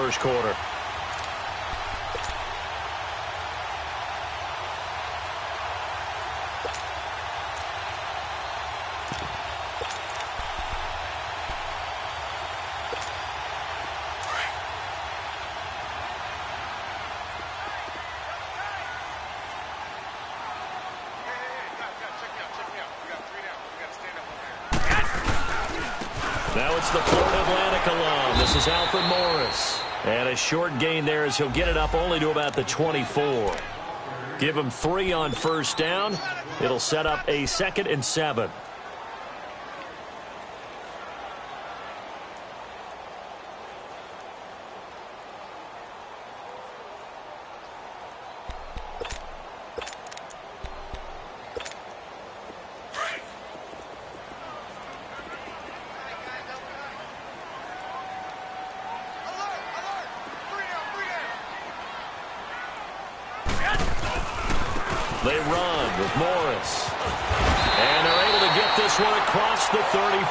first quarter. Now it's the Florida Atlantic alum. This is Alfred Morris. And a short gain there as he'll get it up only to about the 24. Give him 3 on first down. It'll set up a 2nd and 7. They run with Morris. And they're able to get this one across the 35.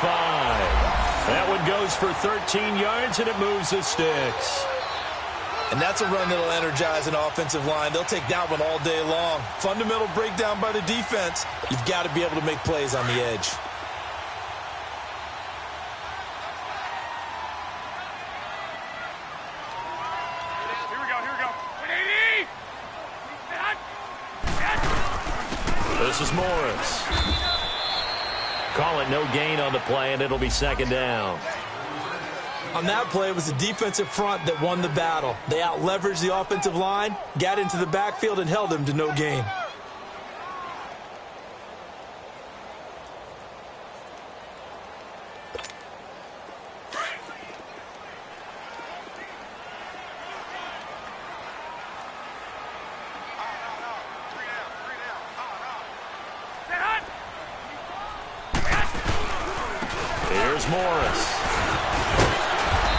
That one goes for 13 yards, and it moves the sticks. And that's a run that'll energize an offensive line. They'll take that one all day long. Fundamental breakdown by the defense. You've got to be able to make plays on the edge. This is Morris. Call it no gain on the play, and it'll be 2nd down. On that play, it was the defensive front that won the battle. They out-leveraged the offensive line, got into the backfield, and held them to no gain. Here's Morris.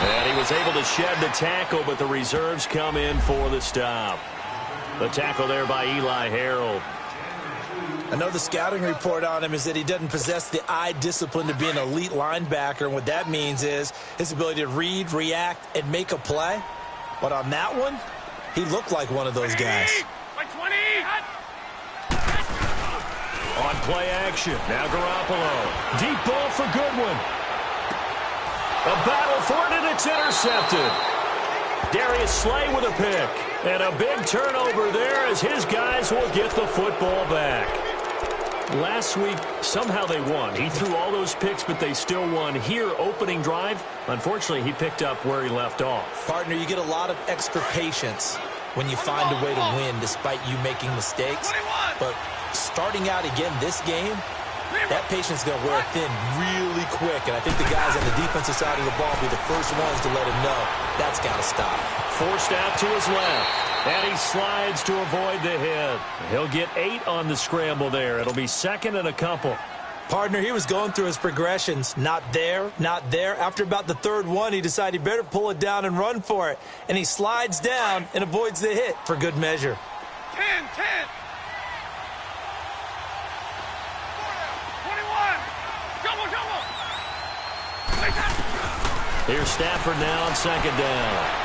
And he was able to shed the tackle, but the reserves come in for the stop. The tackle there by Eli Harold. I know the scouting report on him is that he doesn't possess the eye discipline to be an elite linebacker. And what that means is his ability to read, react, and make a play. But on that one, he looked like one of those guys. On play action. Now Garoppolo. Deep ball for Goodwin. A battle for it, and it's intercepted. Darius Slay with a pick. And a big turnover there as his guys will get the football back. Last week, somehow they won. He threw all those picks, but they still won. Here, opening drive, unfortunately, he picked up where he left off. Partner, you get a lot of extra patience when you find a way to win despite you making mistakes. But starting out again this game, that patience is going to wear thin really quick. And I think the guys on the defensive side of the ball will be the first ones to let him know that's got to stop. Forced out to his left. And he slides to avoid the hit. He'll get 8 on the scramble there. It'll be 2nd and a couple. Partner, he was going through his progressions. Not there, not there. After about the 3rd one, he decided he better pull it down and run for it. And he slides down and avoids the hit for good measure. 10. 21. Here's Stafford now on 2nd down.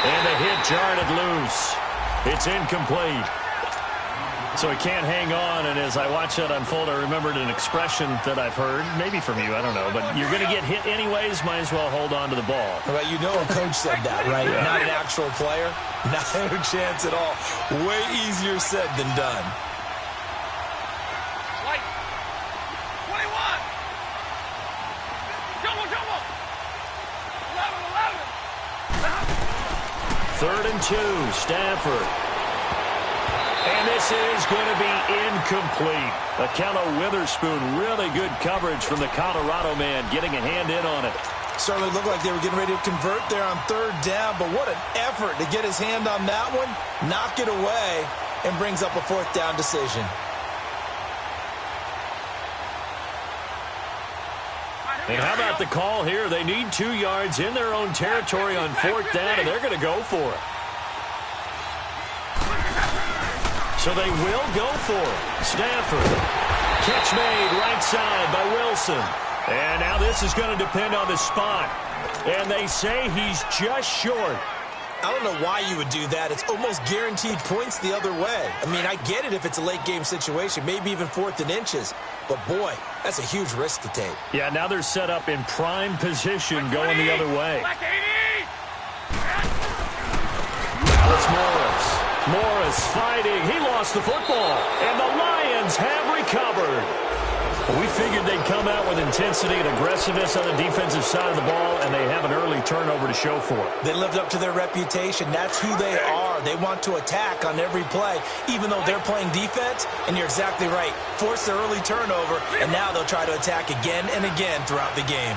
And the hit jarred it loose. It's incomplete. So he can't hang on, and as I watch that unfold, I remembered an expression that I've heard, maybe from you, I don't know, but you're going to get hit anyways, might as well hold on to the ball. Well, you know a coach said that, right? Yeah. Not an actual player. Not a chance at all. Way easier said than done. 21. Double. 3rd and 2, Stafford. And this is going to be incomplete. Akello Witherspoon, really good coverage from the Colorado man, getting a hand in on it. Certainly looked like they were getting ready to convert there on 3rd down, but what an effort to get his hand on that one, knock it away, and brings up a 4th down decision. And how about the call here? They need 2 yards in their own territory on 4th down, and they're going to go for it. So they will go for it. Stafford. Catch made right side by Wilson. And now this is going to depend on the spot. And they say he's just short. I don't know why you would do that. It's almost guaranteed points the other way. I mean, I get it if it's a late-game situation, maybe even 4th and inches. But, boy, that's a huge risk to take. Yeah, now they're set up in prime position going the other way. It's Morris. Morris fighting. He lost the football. And the Lions have recovered. Well, we figured they'd come out with intensity and aggressiveness on the defensive side of the ball, and they have an early turnover to show for it. They lived up to their reputation. That's who they are. They want to attack on every play, even though they're playing defense. And you're exactly right. Force their early turnover, and now they'll try to attack again and again throughout the game.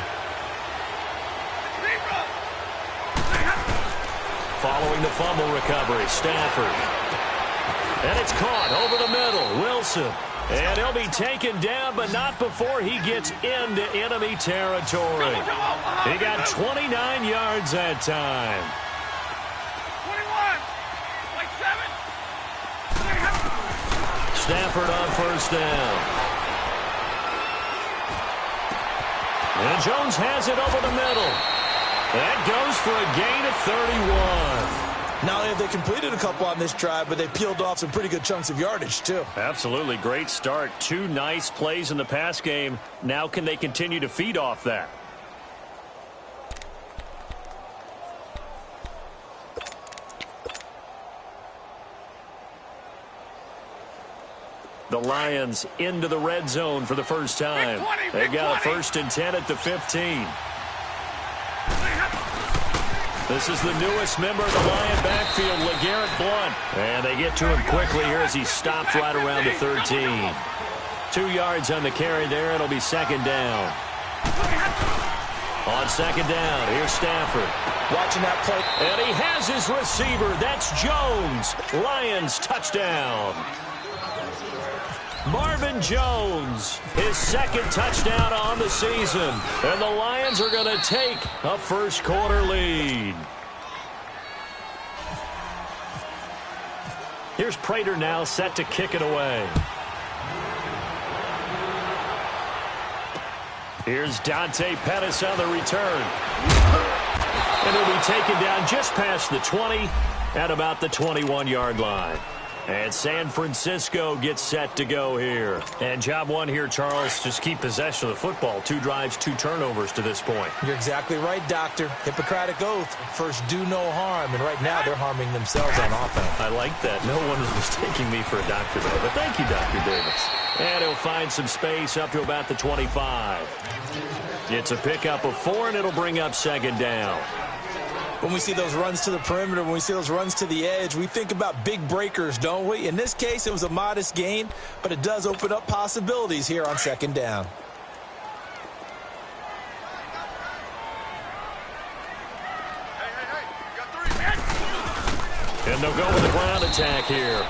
Following the fumble recovery, Stafford. And it's caught over the middle. Wilson. And he'll be taken down, but not before he gets into enemy territory. He got 29 yards that time. 21. Like 7. Stafford on first down. And Jones has it over the middle. That goes for a gain of 31. Not only have they completed a couple on this drive, but they peeled off some pretty good chunks of yardage, too. Absolutely. Great start. 2 nice plays in the pass game. Now can they continue to feed off that? The Lions into the red zone for the first time. They've got a 1st and 10 at the 15. This is the newest member of the Lion backfield, LeGarrette Blount. And they get to him quickly here as he stops right around the 13. 2 yards on the carry there. It'll be 2nd down. On 2nd down, here's Stafford. Watching that play. And he has his receiver. That's Jones. Lions touchdown. Marvin Jones, his 2nd touchdown on the season. And the Lions are going to take a first-quarter lead. Here's Prater now set to kick it away. Here's Dante Pettis on the return. And he'll be taken down just past the 20 at about the 21-yard line. And San Francisco gets set to go here. And job one here, Charles, just keep possession of the football. 2 drives, 2 turnovers to this point. You're exactly right, Doctor. Hippocratic oath. First, do no harm. And right now, they're harming themselves on offense. I like that. No one is mistaking me for a doctor there. But thank you, Dr. Davis. And he'll find some space up to about the 25. It's a pickup of 4, and it'll bring up 2nd down. When we see those runs to the perimeter, when we see those runs to the edge, we think about big breakers, don't we? In this case, it was a modest gain, but it does open up possibilities here on 2nd down. And they'll go with the ground attack here.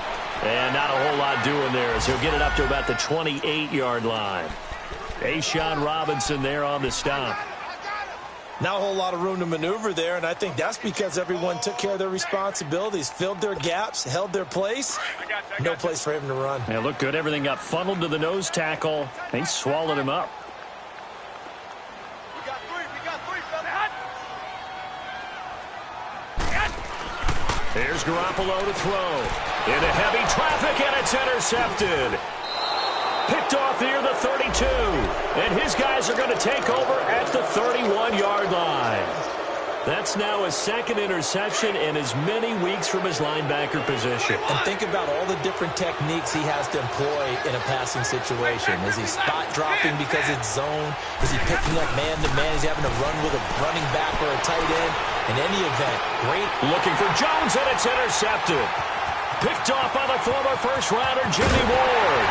And not a whole lot doing there as he'll get it up to about the 28-yard line. A'Shawn Robinson there on the stop. Not a whole lot of room to maneuver there, and I think that's because everyone took care of their responsibilities, filled their gaps, held their place. No place for him to run. Yeah, looked good. Everything got funneled to the nose tackle. He swallowed him up. We got three, fella. Here's Garoppolo to throw. Into heavy traffic, and it's intercepted. Picked off near the 32. And his guys are going to take over at the 31-yard line. That's now his 2nd interception in as many weeks from his linebacker position. And think about all the different techniques he has to employ in a passing situation. Is he spot dropping because it's zone? Is he picking up man-to-man? Is he having to run with a running back or a tight end? In any event, great. Looking for Jones, and it's intercepted. Picked off by the former first-rounder, Jimmy Ward.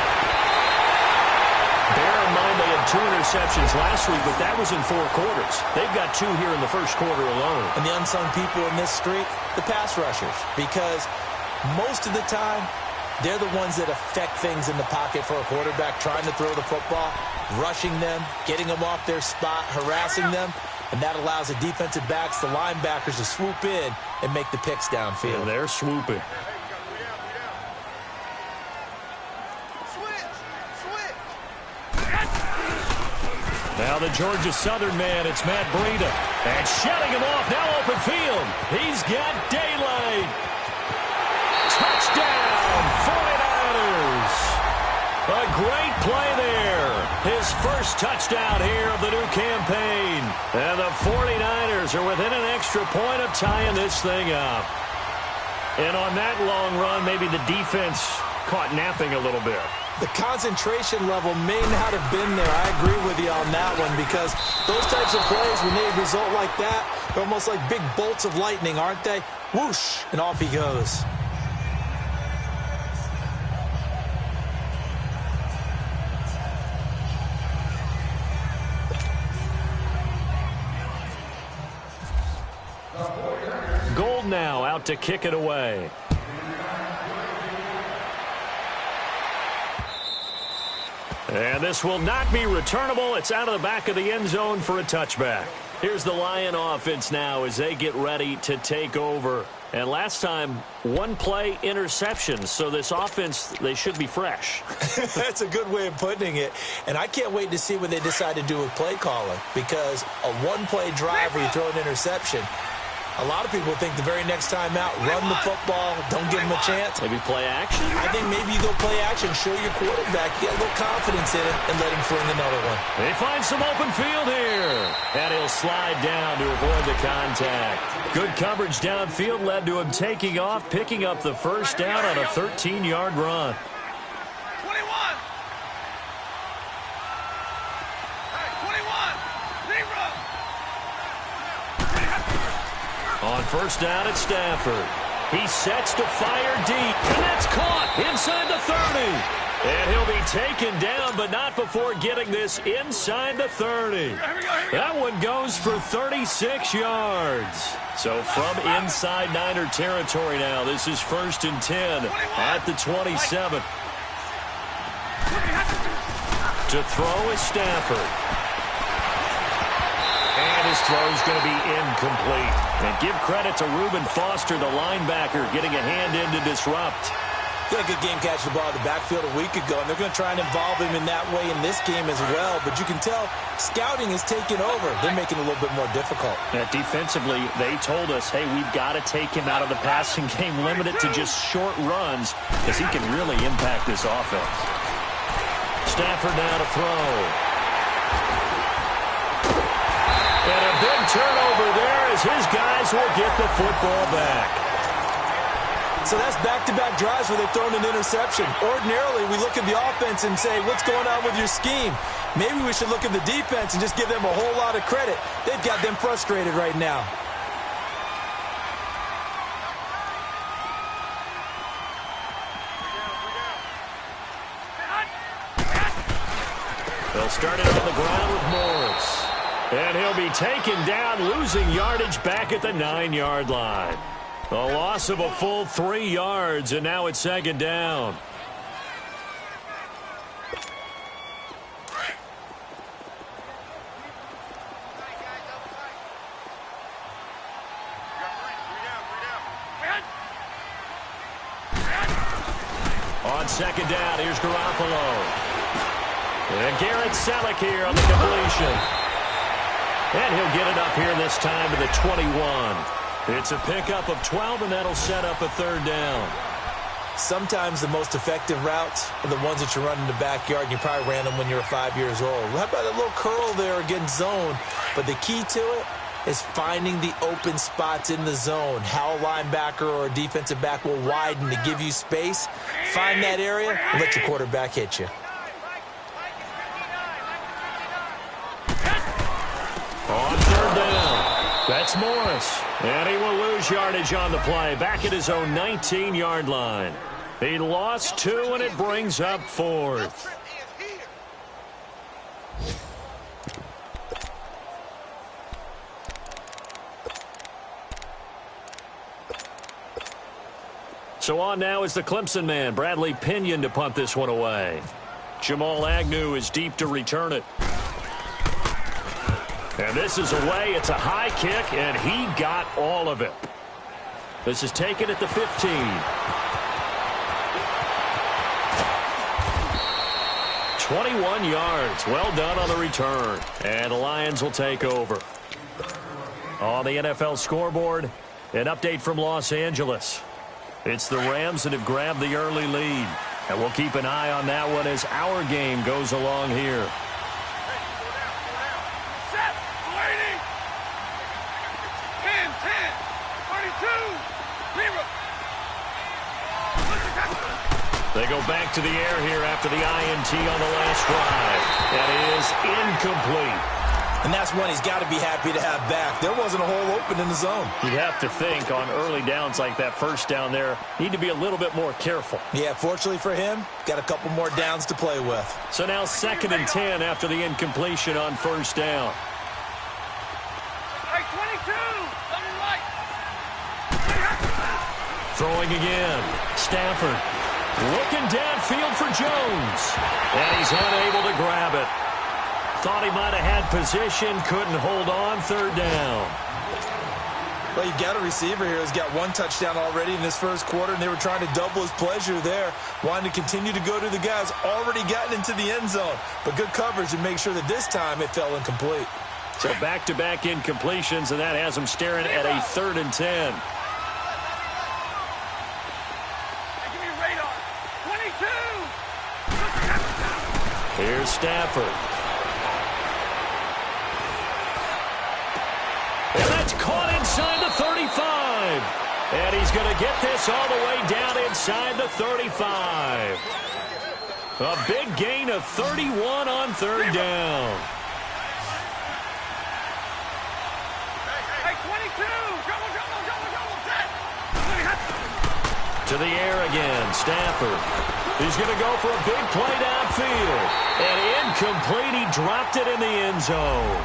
Bear in mind they had 2 interceptions last week, but that was in 4 quarters. They've got 2 here in the first quarter alone. And the unsung people in this streak, the pass rushers, because most of the time, they're the ones that affect things in the pocket for a quarterback, trying to throw the football, rushing them, getting them off their spot, harassing them, and that allows the defensive backs, the linebackers, to swoop in and make the picks downfield. And they're swooping. Now the Georgia Southern man, it's Matt Breida. And shutting him off, now open field. He's got daylight. Touchdown, 49ers. A great play there. His first touchdown here of the new campaign. And the 49ers are within an extra point of tying this thing up. And on that long run, maybe the defense caught napping a little bit. The concentration level may not have been there. I agree with you on that one, because those types of plays, when they result like that, they're almost like big bolts of lightning, aren't they? Whoosh, and off he goes. Gold now out to kick it away. And this will not be returnable. It's out of the back of the end zone for a touchback. Here's the Lion offense now as they get ready to take over. And last time, one play interception. So this offense, they should be fresh. That's a good way of putting it. And I can't wait to see what they decide to do with play calling, because a one-play drive where you throw an interception, a lot of people think the very next time out, run the football, don't give him a chance. Maybe play action? I think maybe you go play action, show your quarterback, get a little confidence in it, and let him fling another one. They find some open field here. And he'll slide down to avoid the contact. Good coverage downfield led to him taking off, picking up the first down on a 13-yard run. 21. Hey, 21. Zero. On first down at Stafford. He sets to fire deep. And that's caught inside the 30. And he'll be taken down, but not before getting this inside the 30. That one goes for 36 yards. So from inside Niner territory now, this is 1st and 10 at the 27. To throw is Stafford. And his throw is going to be incomplete. And give credit to Reuben Foster, the linebacker, getting a hand in to disrupt. He had a good game catching the ball in the backfield a week ago, and they're going to try and involve him in that way in this game as well. But you can tell scouting is taking over. They're making it a little bit more difficult. Defensively, they told us, hey, we've got to take him out of the passing game, limit it to just short runs, because he can really impact this offense. Stafford now to throw. And a big turnover there as his guys will get the football back. So that's back-to-back drives where they've thrown an interception. Ordinarily, we look at the offense and say, what's going on with your scheme? Maybe we should look at the defense and just give them a whole lot of credit. They've got them frustrated right now. They'll start it on the ground with Morris. And he'll be taken down, losing yardage back at the 9-yard line. A loss of a full 3 yards, and now it's 2nd down. On 2nd down, here's Garoppolo. And Garrett Selleck here on the completion. And he'll get it up here this time to the 21. It's a pickup of 12, and that'll set up a 3rd down. Sometimes the most effective routes are the ones that you run in the backyard, and you probably ran them when you were 5 years old. How about a little curl there against zone? But the key to it is finding the open spots in the zone. How a linebacker or a defensive back will widen to give you space. Find that area and let your quarterback hit you. On 3rd down, that's Morris. And he will lose yardage on the play, back at his own 19-yard line. He lost 2, and it brings up 4th. So on now is the Clemson man, Bradley Pinion, to punt this one away. Jamal Agnew is deep to return it. And this is away. It's a high kick, and he got all of it. This is taken at the 15. 21 yards. Well done on the return. And the Lions will take over. On the NFL scoreboard, an update from Los Angeles. It's the Rams that have grabbed the early lead. And we'll keep an eye on that one as our game goes along here. Set. Waiting. 10, 10, 32, 0. They go back to the air here after the INT on the last drive. That is incomplete. And that's one he's got to be happy to have back. There wasn't a hole open in the zone. You'd have to think on early downs like that first down there, need to be a little bit more careful. Yeah, fortunately for him, got a couple more downs to play with. So now 2nd and 10 after the incompletion on first down. Hey, 22. On your right. Throwing again. Stafford looking downfield for Jones. And he's unable to grab it. Thought he might have had position, couldn't hold on, 3rd down. Well, you've got a receiver here who's got 1 touchdown already in this first quarter, and they were trying to double his pleasure there, wanting to continue to go to the guys already gotten into the end zone. But good coverage to make sure that this time it fell incomplete. So back-to-back incompletions, and that has him staring at a 3rd and 10. Hey, give me radar. 22. Here's Stafford. And that's caught inside the 35. And he's going to get this all the way down inside the 35. A big gain of 31 on 3rd down. Hey, 22. Double, set. To the air again, Stafford. He's going to go for a big play downfield. And incomplete. He dropped it in the end zone.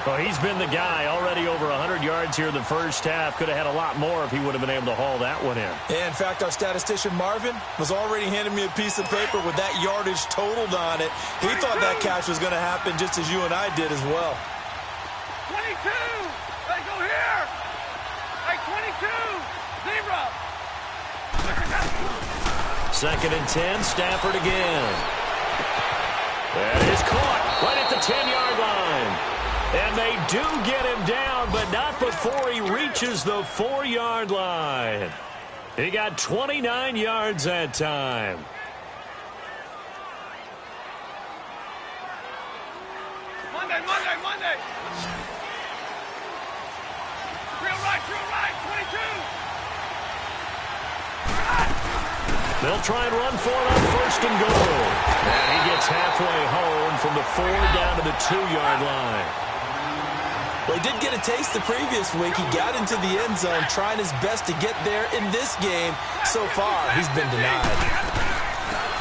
Well, he's been the guy already over 100 yards here in the first half. Could have had a lot more if he would have been able to haul that one in. Yeah, in fact, our statistician Marvin was already handing me a piece of paper with that yardage totaled on it. He thought that catch was going to happen just as you and I did as well. 22. Hey, go here. Hey, 22. 0. 2nd and 10, Stafford again. That is caught right at the 10-yard line. And they do get him down, but not before he reaches the 4-yard line. He got 29 yards that time. Monday. Real right, 22. They'll try and run for it on 1st and goal. And he gets halfway home from the 4 down to the 2-yard line. Well, he did get a taste the previous week. He got into the end zone trying his best to get there in this game. So far, he's been denied.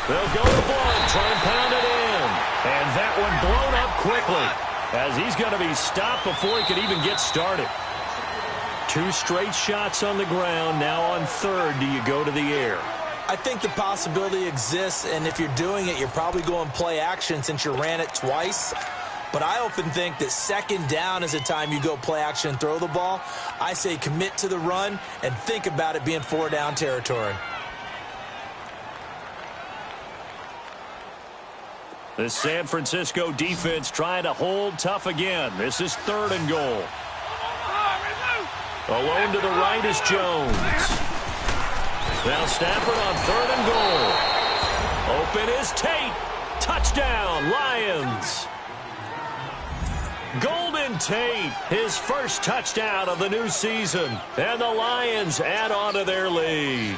They'll go to Blunt, try and pound it in. And that one blown up quickly as he's going to be stopped before he could even get started. 2 straight shots on the ground. Now on 3rd, do you go to the air? I think the possibility exists, and if you're doing it, you're probably going play action since you ran it twice. But I often think that 2nd down is the time you go play action and throw the ball. I say commit to the run and think about it being 4-down territory. The San Francisco defense trying to hold tough again. This is 3rd and goal. Alone to the right is Jones. Now Stafford on 3rd and goal. Open is Tate. Touchdown, Lions. Golden Tate, his first touchdown of the new season. And the Lions add on to their lead.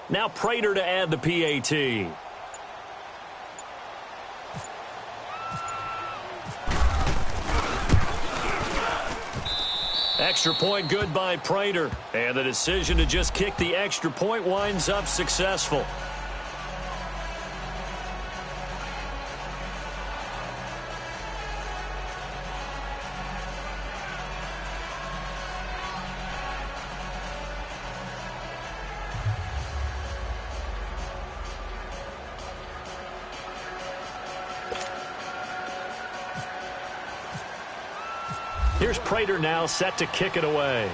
Now Prater to add the PAT. Extra point good by Prater. And the decision to just kick the extra point winds up successful. Here's Prater now set to kick it away.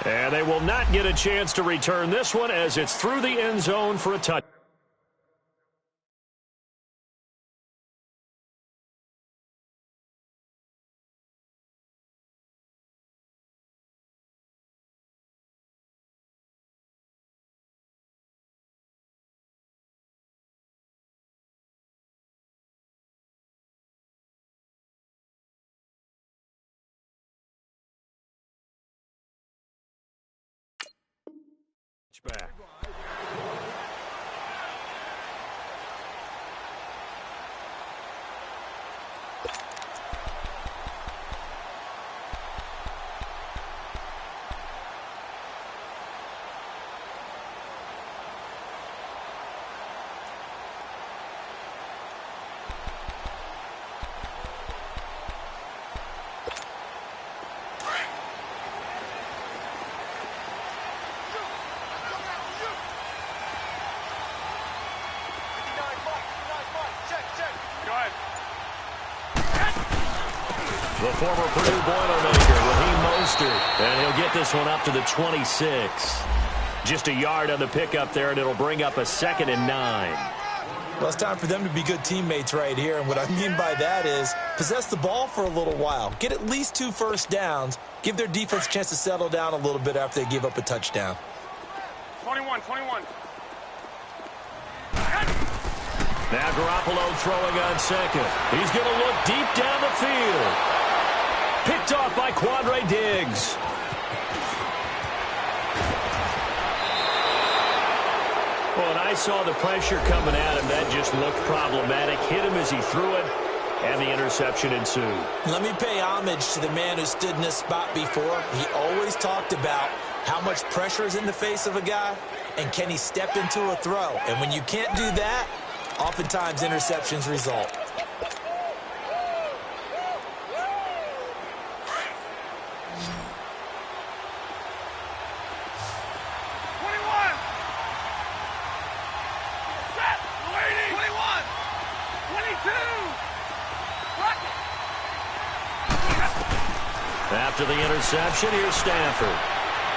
And they will not get a chance to return this one as it's through the end zone for a touchdown. Back. The former Purdue Boilermaker, Raheem Mostert, and he'll get this one up to the 26. Just a yard on the pickup there, and it'll bring up a 2nd and 9. Well, it's time for them to be good teammates right here, and what I mean by that is possess the ball for a little while, get at least 2 first downs, give their defense a chance to settle down a little bit after they give up a touchdown. 21. Now Garoppolo throwing on second. He's going to look deep down the field. Picked off by Quandre Diggs. Well, and I saw the pressure coming at him. That just looked problematic. Hit him as he threw it, and the interception ensued. Let me pay homage to the man who stood in this spot before. He always talked about how much pressure is in the face of a guy, and can he step into a throw. And when you can't do that, oftentimes interceptions result. After the interception, here's Stafford.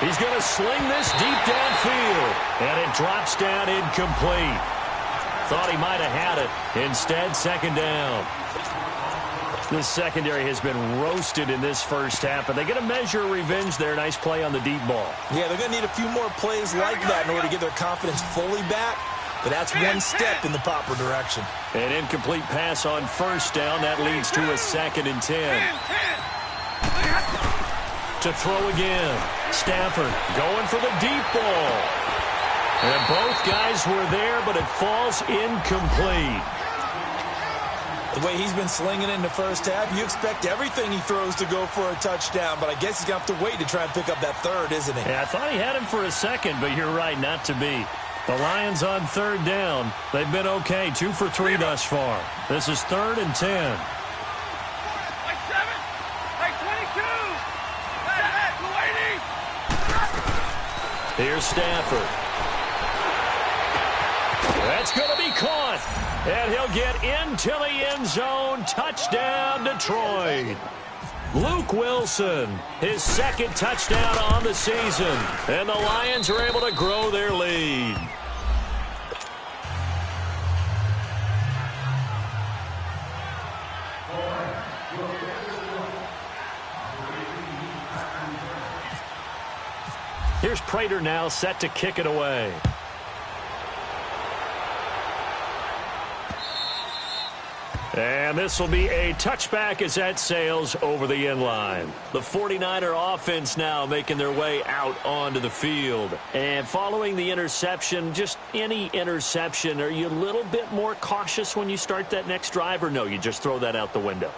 He's going to sling this deep downfield, and it drops down incomplete. Thought he might have had it. Instead, 2nd down. This secondary has been roasted in this first half, but they get a measure of revenge there. Nice play on the deep ball. Yeah, they're going to need a few more plays like that in order to get their confidence fully back, but that's one step in the proper direction. An incomplete pass on 1st down. That leads to a 2nd and 10. To throw again. Stafford going for the deep ball. And both guys were there, but it falls incomplete. The way he's been slinging in the first half, you expect everything he throws to go for a touchdown, but I guess he's going to have to wait to try and pick up that 3rd, isn't he? Yeah, I thought he had him for a 2nd, but you're right, not to be. The Lions on 3rd down. They've been okay, 2 for 3 thus far. This is 3rd and 10. Here's Stafford. That's going to be caught. And he'll get into the end zone. Touchdown, Detroit. Luke Wilson, his 2nd touchdown on the season. And the Lions are able to grow their lead. Here's Prater now set to kick it away. And this will be a touchback as that sails over the end line. The 49er offense now making their way out onto the field. And following the interception, just any interception, are you a little bit more cautious when you start that next drive, or no, you just throw that out the window?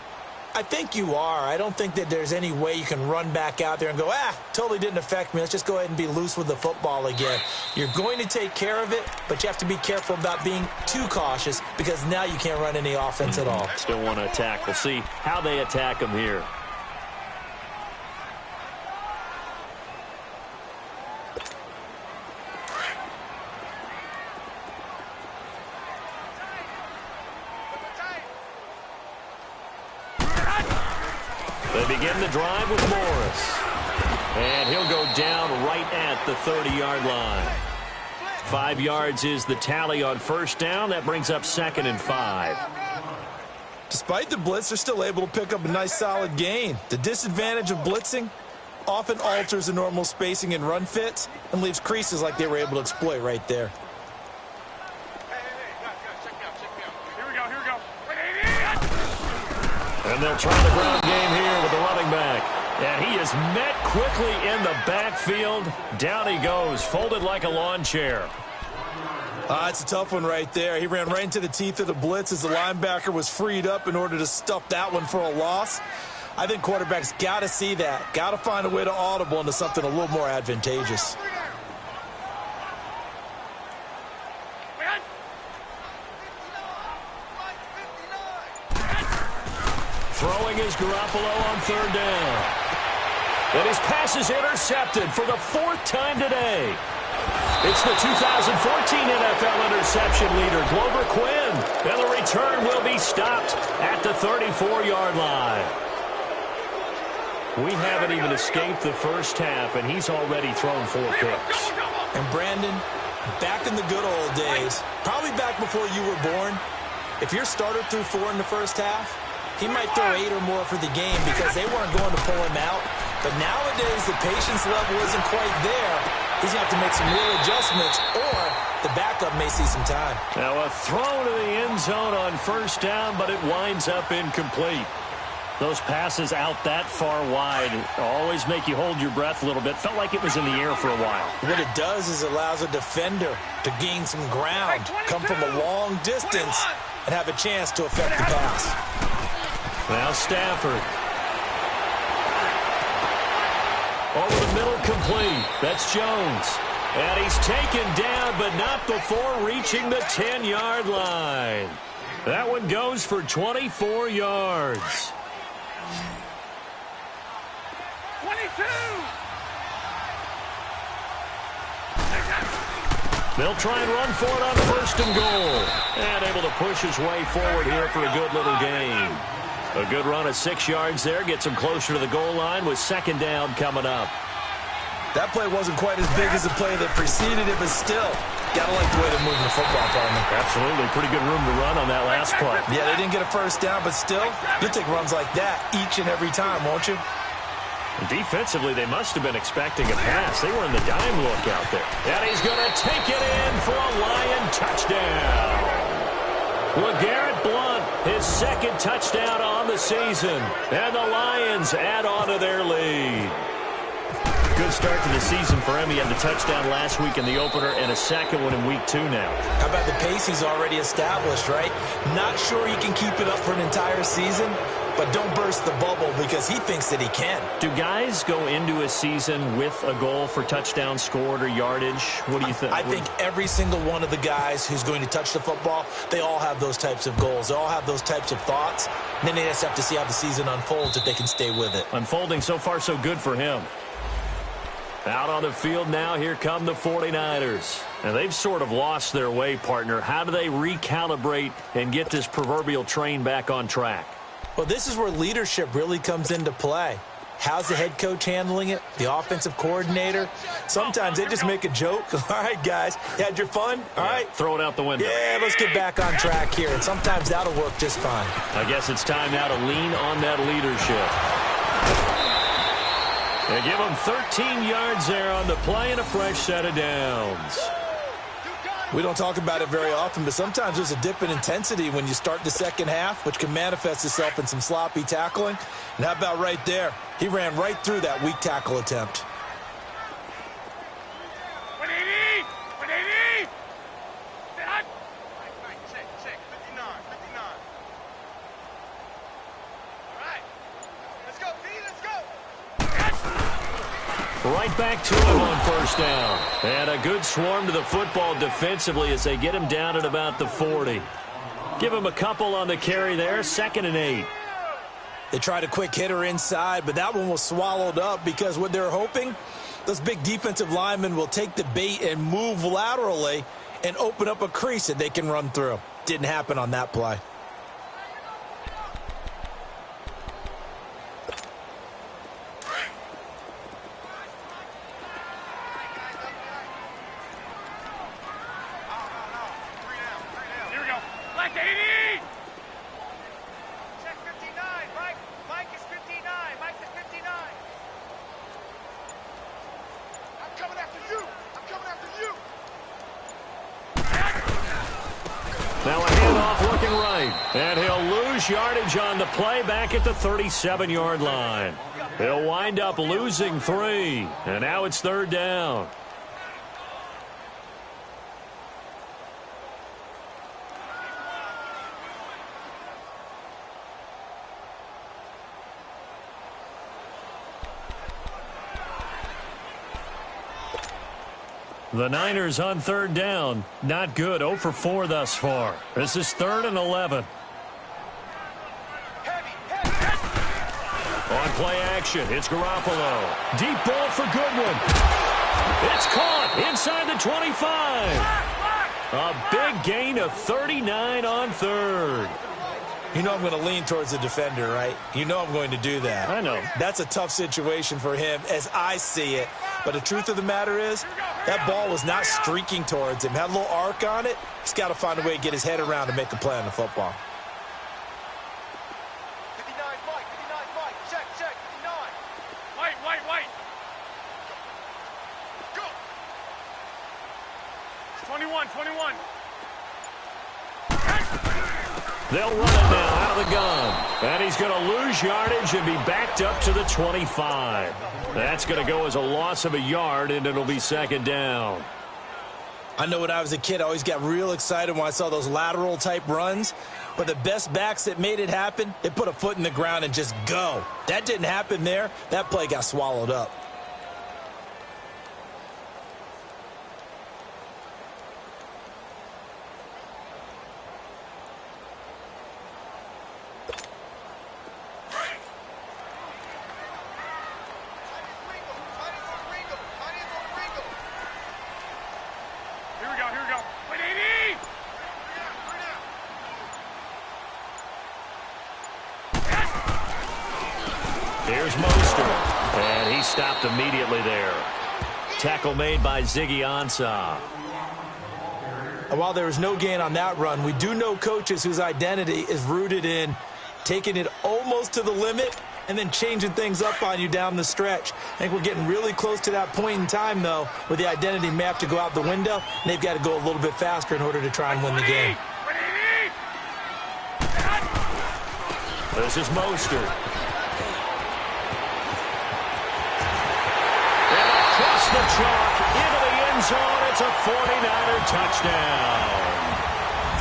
I think you are. I don't think that there's any way you can run back out there and go, totally didn't affect me. Let's just go ahead and be loose with the football again. You're going to take care of it, but you have to be careful about being too cautious because now you can't run any offense at all. Still want to attack. We'll see how they attack them here. They begin the drive with Morris. And he'll go down right at the 30-yard line. 5 yards is the tally on first down. That brings up 2nd and 5. Despite the blitz, they're still able to pick up a nice solid gain. The disadvantage of blitzing often alters the normal spacing and run fits and leaves creases like they were able to exploit right there. And they'll try the ground game here with the running back. And he is met quickly in the backfield. Down he goes, folded like a lawn chair. It's a tough one right there. He ran right into the teeth of the blitz as the linebacker was freed up in order to stuff that one for a loss. I think quarterbacks got to see that. Got to find a way to audible into something a little more advantageous. Throwing is Garoppolo on 3rd down. And his pass is intercepted for the 4th time today. It's the 2014 NFL interception leader, Glover Quinn. And the return will be stopped at the 34-yard line. We haven't even escaped the first half, and he's already thrown 4 picks. And Brandon, back in the good old days, probably back before you were born, if your starter threw 4 in the first half, he might throw 8 or more for the game because they weren't going to pull him out. But nowadays, the patience level isn't quite there. He's going to have to make some real adjustments, or the backup may see some time. Now a throw to the end zone on first down, but it winds up incomplete. Those passes out that far wide always make you hold your breath a little bit. Felt like it was in the air for a while. What it does is it allows a defender to gain some ground, come from a long distance, and have a chance to affect the pass. Now Stafford. Over the middle, complete. That's Jones. And he's taken down, but not before reaching the 10-yard line. That one goes for 24 yards. 22! They'll try and run for it on 1st and goal. And able to push his way forward here for a good little gain. A good run of 6 yards there. Gets him closer to the goal line with 2nd down coming up. That play wasn't quite as big as the play that preceded it, but still, got to like the way they're moving the football, partner. Absolutely. Pretty good room to run on that last play. Yeah, they didn't get a first down, but still, you'll take runs like that each and every time, won't you? Defensively, they must have been expecting a pass. They were in the dime look out there. And he's going to take it in for a Lion touchdown. LeGarrette Blount, his 2nd touchdown on the season. And the Lions add on to their lead. Good start to the season for him. He had the touchdown last week in the opener and a 2nd one in week 2 now. How about the pace he's already established, right? Not sure he can keep it up for an entire season, but don't burst the bubble because he thinks that he can. Do guys go into a season with a goal for touchdown scored or yardage? What do you think? I think every single one of the guys who's going to touch the football, they all have those types of goals. They all have those types of thoughts. And then they just have to see how the season unfolds if they can stay with it. Unfolding so far so good for him. Out on the field now, here come the 49ers. And they've sort of lost their way, partner. How do they recalibrate and get this proverbial train back on track? Well, this is where leadership really comes into play. How's the head coach handling it? The offensive coordinator? Sometimes they just make a joke. All right, guys, you had your fun? All right. Throw it out the window. Yeah, let's get back on track here. And sometimes that'll work just fine. I guess it's time now to lean on that leadership. They give him 13 yards there on the play and a fresh set of downs. We don't talk about it very often, but sometimes there's a dip in intensity when you start the second half, which can manifest itself in some sloppy tackling. And how about right there? He ran right through that weak tackle attempt. Right back to him on first down. And a good swarm to the football defensively as they get him down at about the 40. Give him a couple on the carry there, 2nd and 8. They tried a quick hitter inside, but that one was swallowed up because what they're hoping, those big defensive linemen will take the bait and move laterally and open up a crease that they can run through. Didn't happen on that play. 80! Check 59, Mike. Mike is 59. Mike's at 59. I'm coming after you. I'm coming after you. Now a handoff looking right. And he'll lose yardage on the play back at the 37-yard line. He'll wind up losing 3. And now it's 3rd down. The Niners on 3rd down. Not good. 0 for 4 thus far. This is 3rd and 11. On play action, it's Garoppolo. Deep ball for Goodwin. It's caught inside the 25. A big gain of 39 on 3rd. You know I'm going to lean towards the defender, right? You know I'm going to do that. I know. That's a tough situation for him as I see it. But the truth of the matter is, that ball was not streaking towards him. Had a little arc on it. He's got to find a way to get his head around to make a play on the football. 59, Mike. 59, Mike. Check, 59. White. Go. 21. They'll run it now out of the gun. And he's going to lose yardage and be backed up to the 25. That's going to go as a loss of a yard, and it'll be 2nd down. I know when I was a kid, I always got real excited when I saw those lateral-type runs. But the best backs that made it happen, they put a foot in the ground and just go. That didn't happen there. That play got swallowed up. Here we go. Wait, 80! Here's Mostert. And he stopped immediately there. Tackle made by Ziggy Ansah. And while there was no gain on that run, we do know coaches whose identity is rooted in taking it almost to the limit and then changing things up on you down the stretch. I think we're getting really close to that point in time, though, where the identity may have to go out the window, and they've got to go a little bit faster in order to try and win the game. This is Mostert. And across the chalk into the end zone, it's a 49er touchdown.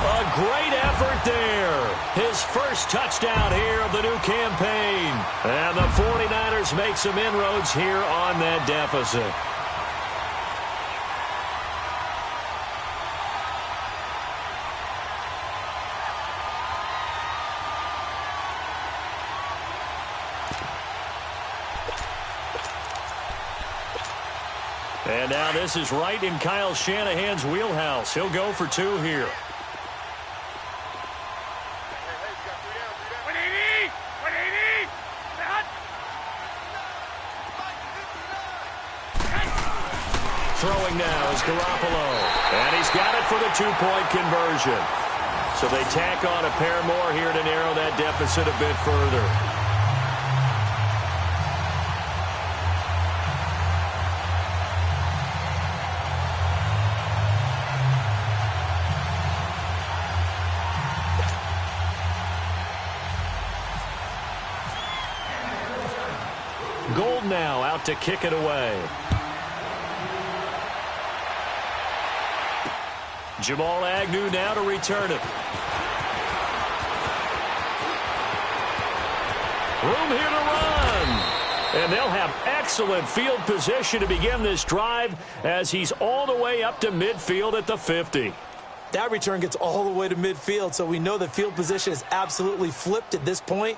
A great effort there. His first touchdown here of the new campaign. And the 49ers make some inroads here on that deficit. And now this is right in Kyle Shanahan's wheelhouse. He'll go for 2 here. Throwing now is Garoppolo. And he's got it for the 2-point conversion. So they tack on a pair more here to narrow that deficit a bit further. Gold now out to kick it away. Jamal Agnew now to return it. Room here to run. And they'll have excellent field position to begin this drive as he's all the way up to midfield at the 50. That return gets all the way to midfield, so we know the field position is absolutely flipped at this point.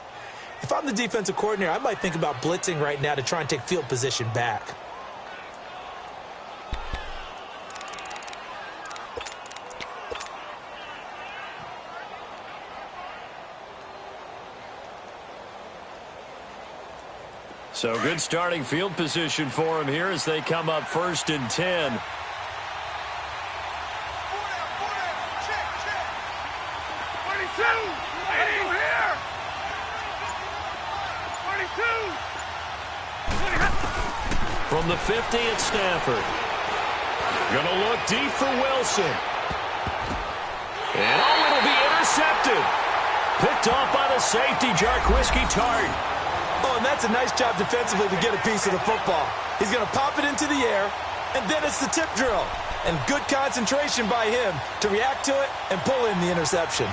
If I'm the defensive coordinator, I might think about blitzing right now to try and take field position back. So good starting field position for him here as they come up 1st and 10. here. 42. From the 50, it's Stafford. Gonna look deep for Wilson. And oh, it'll be intercepted. Picked off by the safety, Jarquiski Tart. Oh, and that's a nice job defensively to get a piece of the football. He's going to pop it into the air, and then it's the tip drill. And good concentration by him to react to it and pull in the interception.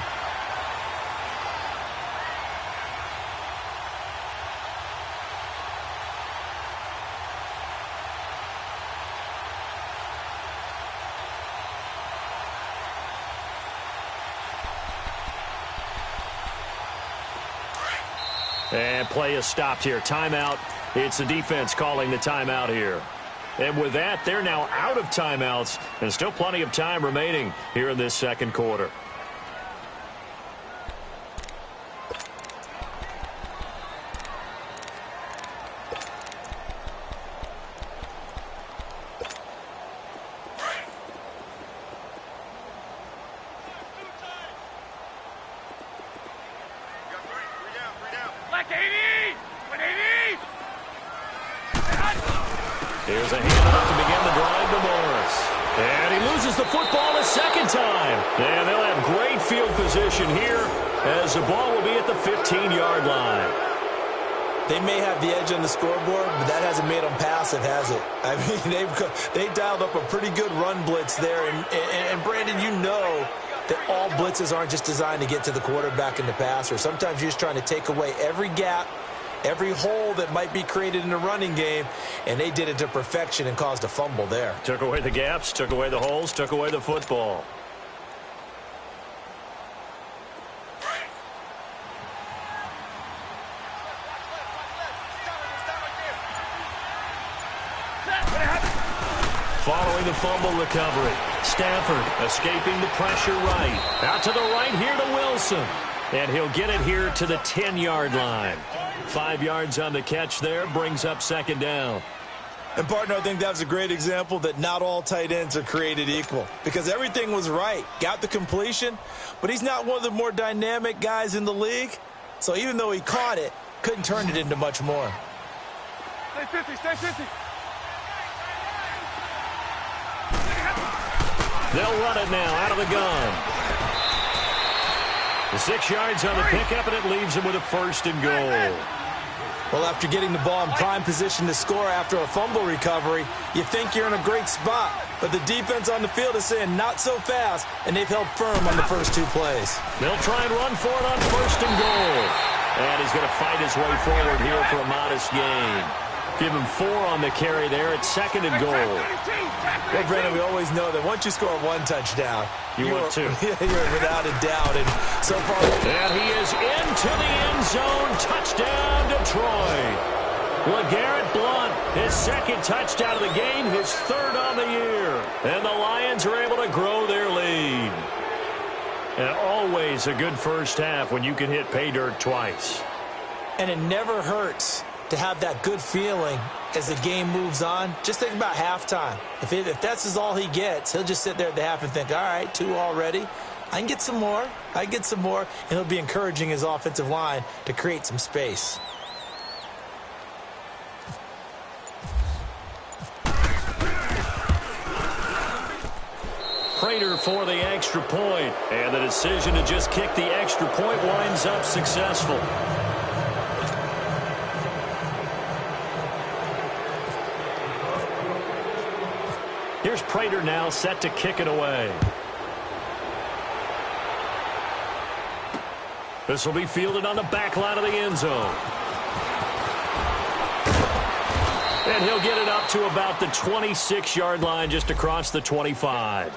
And play is stopped here. Timeout. It's the defense calling the timeout here. And with that, they're now out of timeouts, and still plenty of time remaining here in this second quarter. Here's a handoff to begin the drive to Morris. And he loses the football a second time. And they'll have great field position here as the ball will be at the 15-yard line. They may have the edge on the scoreboard, but that hasn't made them passive, has it? I mean, they've dialed up a pretty good run blitz there. And Brandon, you know that all blitzes aren't just designed to get to the quarterback in the passer. Sometimes you're just trying to take away every gap, every hole that might be created in the running game, and they did it to perfection and caused a fumble there. Took away the gaps, took away the holes, took away the football. Following the fumble recovery, Stafford escaping the pressure right. Out to the right here to Wilson. And he'll get it here to the 10-yard line. 5 yards on the catch there, brings up second down. And, partner, I think that's a great example that not all tight ends are created equal. Because everything was right. Got the completion, but he's not one of the more dynamic guys in the league. So even though he caught it, couldn't turn it into much more. Stay 50, stay 50. They'll run it now out of the gun. 6 yards on the pickup, and it leaves him with a first and goal. Well, after getting the ball in prime position to score after a fumble recovery, you think you're in a great spot. But the defense on the field is saying not so fast, and they've held firm on the first 2 plays. They'll try and run for it on first and goal. And he's going to fight his way forward here for a modest gain. Give him 4 on the carry there at second and goal. Well, Brandon, we always know that once you score 1 touchdown, you want 2. You're without a doubt. And so far, and he is into the end zone. Touchdown, Detroit. LeGarrette Blount, his second touchdown of the game, his 3rd on the year. And the Lions are able to grow their lead. And always a good first half when you can hit pay dirt twice. And it never hurts to have that good feeling as the game moves on. Just think about halftime. If that's all he gets, he'll just sit there at the half and think, all right, 2 already. I can get some more. I can get some more. And he'll be encouraging his offensive line to create some space. Prater for the extra point. And the decision to just kick the extra point winds up successful. Here's Prater now set to kick it away. This will be fielded on the back line of the end zone. And he'll get it up to about the 26-yard line, just across the 25.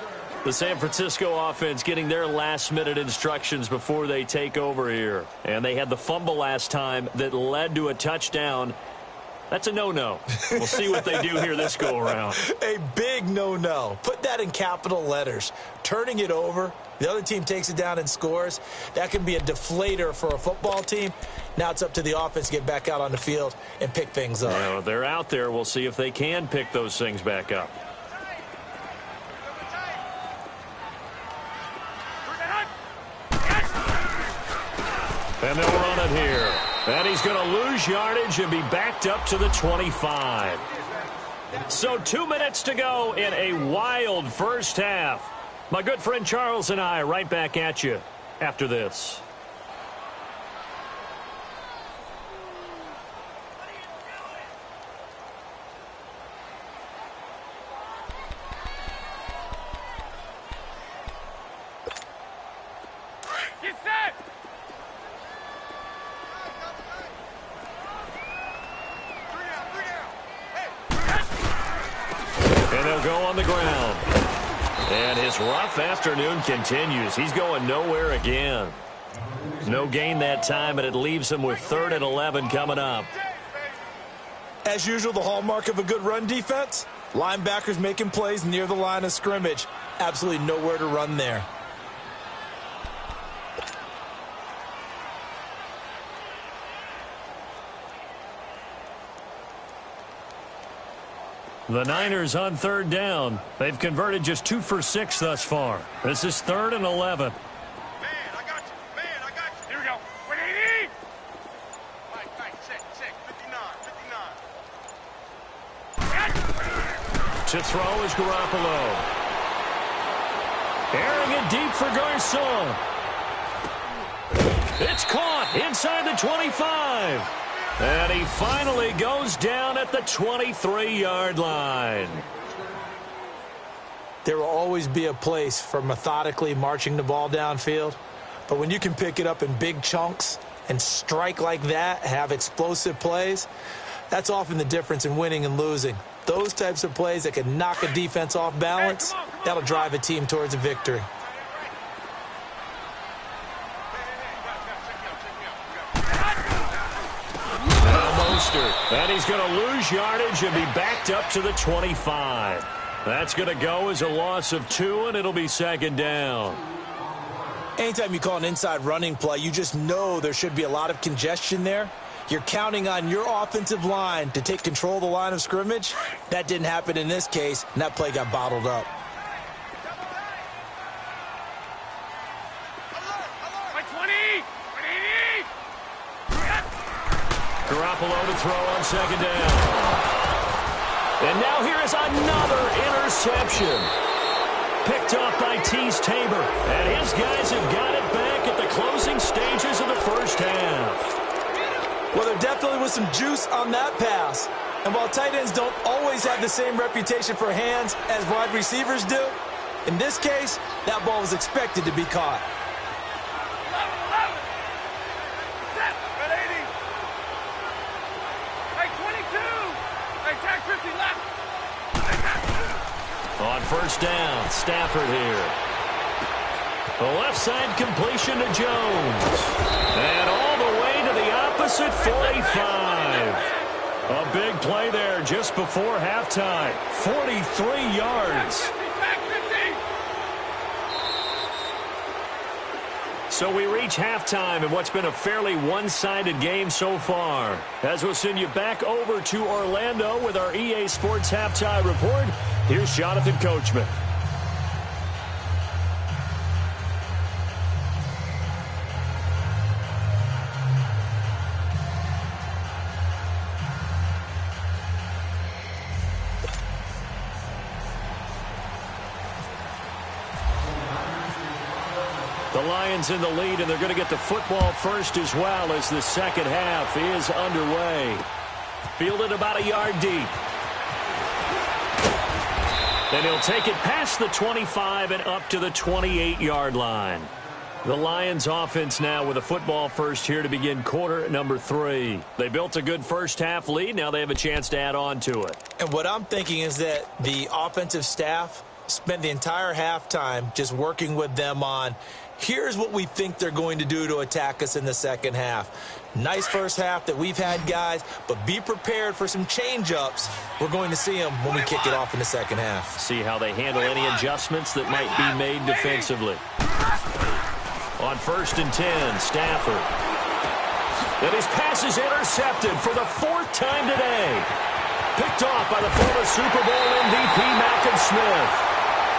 The San Francisco offense getting their last-minute instructions before they take over here. And they had the fumble last time that led to a touchdown. That's a no-no. We'll see what they do here this go-around. A big no-no. Put that in capital letters. Turning it over, the other team takes it down and scores. That can be a deflator for a football team. Now it's up to the offense to get back out on the field and pick things up. Well, they're out there. We'll see if they can pick those things back up. And they'll run it here. And he's going to lose yardage and be backed up to the 25. So 2 minutes to go in a wild first half. My good friend Charles and I right back at you after this. Get set! And they'll go on the ground. And his rough afternoon continues. He's going nowhere again. No gain that time, and it leaves him with 3rd and 11 coming up. As usual, the hallmark of a good run defense, linebackers making plays near the line of scrimmage. Absolutely nowhere to run there. The Niners on 3rd down. They've converted just 2 for 6 thus far. This is 3rd and 11. Man, I got you. Man, I got you. Here we go. 180. Mike, check. 59. To throw is Garoppolo. Airing it deep for Garcon. It's caught inside the 25. And he finally goes down at the 23-yard line. There will always be a place for methodically marching the ball downfield. But when you can pick it up in big chunks and strike like that, have explosive plays, that's often the difference in winning and losing. Those types of plays that can knock a defense off balance, that'll drive a team towards a victory. And he's going to lose yardage and be backed up to the 25. That's going to go as a loss of 2, and it'll be 2nd down. Anytime you call an inside running play, you just know there should be a lot of congestion there. You're counting on your offensive line to take control of the line of scrimmage. That didn't happen in this case, and that play got bottled up. Garoppolo to throw on 2nd down. And now here is another interception. Picked off by Tease Tabor. And his guys have got it back at the closing stages of the first half. Well, there definitely was some juice on that pass. And while tight ends don't always have the same reputation for hands as wide receivers do, in this case, that ball was expected to be caught. On 1st down, Stafford here. The left side completion to Jones. And all the way to the opposite 45. A big play there just before halftime. 43 yards. So we reach halftime in what's been a fairly one-sided game so far. As we'll send you back over to Orlando with our EA Sports Halftime Report, here's Jonathan Coachman. The Lions in the lead, and they're going to get the football first as well as the second half is underway. Fielded about a yard deep. And he'll take it past the 25 and up to the 28-yard line. The Lions offense now with a football first here to begin quarter number 3. They built a good first half lead. Now they have a chance to add on to it. And what I'm thinking is that the offensive staff spent the entire halftime just working with them on, here's what we think they're going to do to attack us in the second half. Nice first half that we've had, guys, but be prepared for some change-ups. We're going to see them when we kick it off in the second half. See how they handle any adjustments that might be made defensively. On 1st and 10, Stafford. And his pass is intercepted for the 4th time today. Picked off by the former Super Bowl MVP, Malcolm Smith.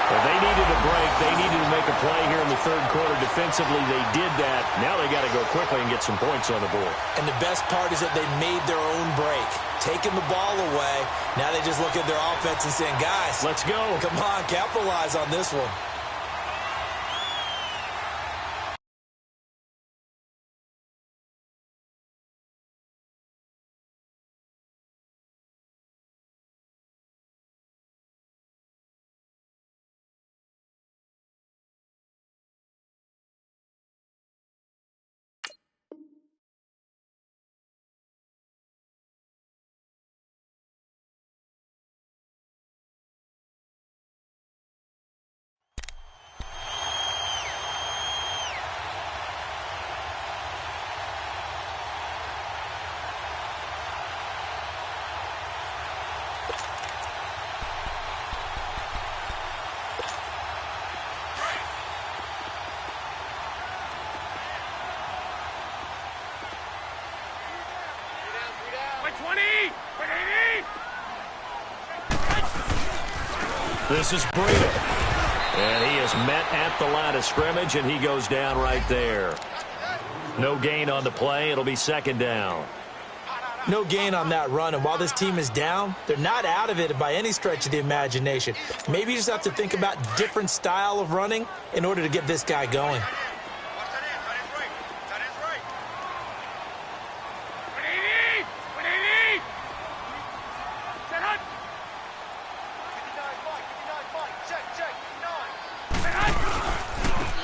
Well, they needed a break. They needed to make a play here in the the third quarter defensively. They did that. Now they got to go quickly and get some points on the board. And the best part is that they made their own break, taking the ball away. Now they just look at their offense and saying, guys, let's go. Come on, capitalize on this one. This is Breida. And he is met at the line of scrimmage, and he goes down right there. No gain on the play. It'll be second down. No gain on that run, and while this team is down, they're not out of it by any stretch of the imagination. Maybe you just have to think about different style of running in order to get this guy going.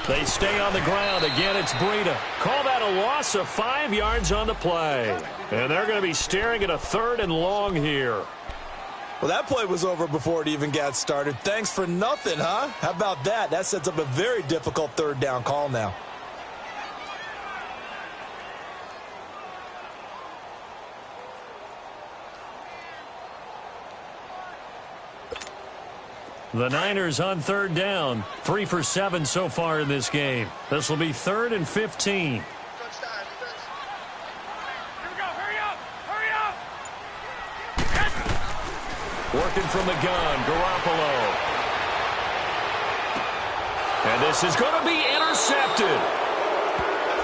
They stay on the ground. Again, it's Breida. Call that a loss of 5 yards on the play. And they're going to be staring at a 3rd and long here. Well, that play was over before it even got started. Thanks for nothing, huh? How about that? That sets up a very difficult 3rd down call now. The Niners on 3rd down. 3 for 7 so far in this game. This will be 3rd and 15. Working from the gun, Garoppolo. And this is going to be intercepted.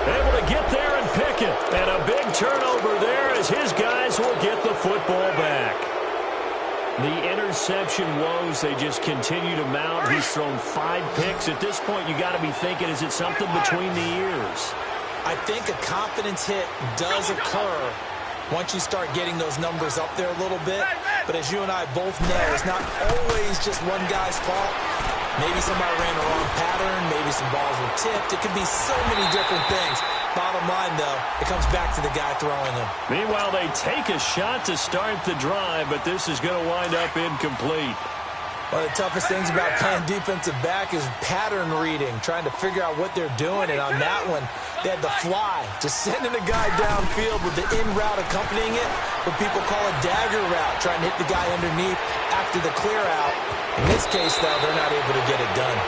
Able to get there and pick it. And a big turnover there as his guys will get the football back. The interception woes, they just continue to mount. He's thrown 5 picks. At this point, you got to be thinking, is it something between the ears? I think a confidence hit does occur once you start getting those numbers up there a little bit. But as you and I both know, it's not always just one guy's fault. Maybe somebody ran the wrong pattern. Maybe some balls were tipped. It could be so many different things. Bottom line, though, it comes back to the guy throwing them. Meanwhile, they take a shot to start the drive, but this is going to wind up incomplete. One of the toughest things about playing defensive back is pattern reading, trying to figure out what they're doing. And on that one, they had the fly, just sending a guy downfield with the in route accompanying it, what people call a dagger route, trying to hit the guy underneath after the clear out. In this case, though, they're not able to get it done.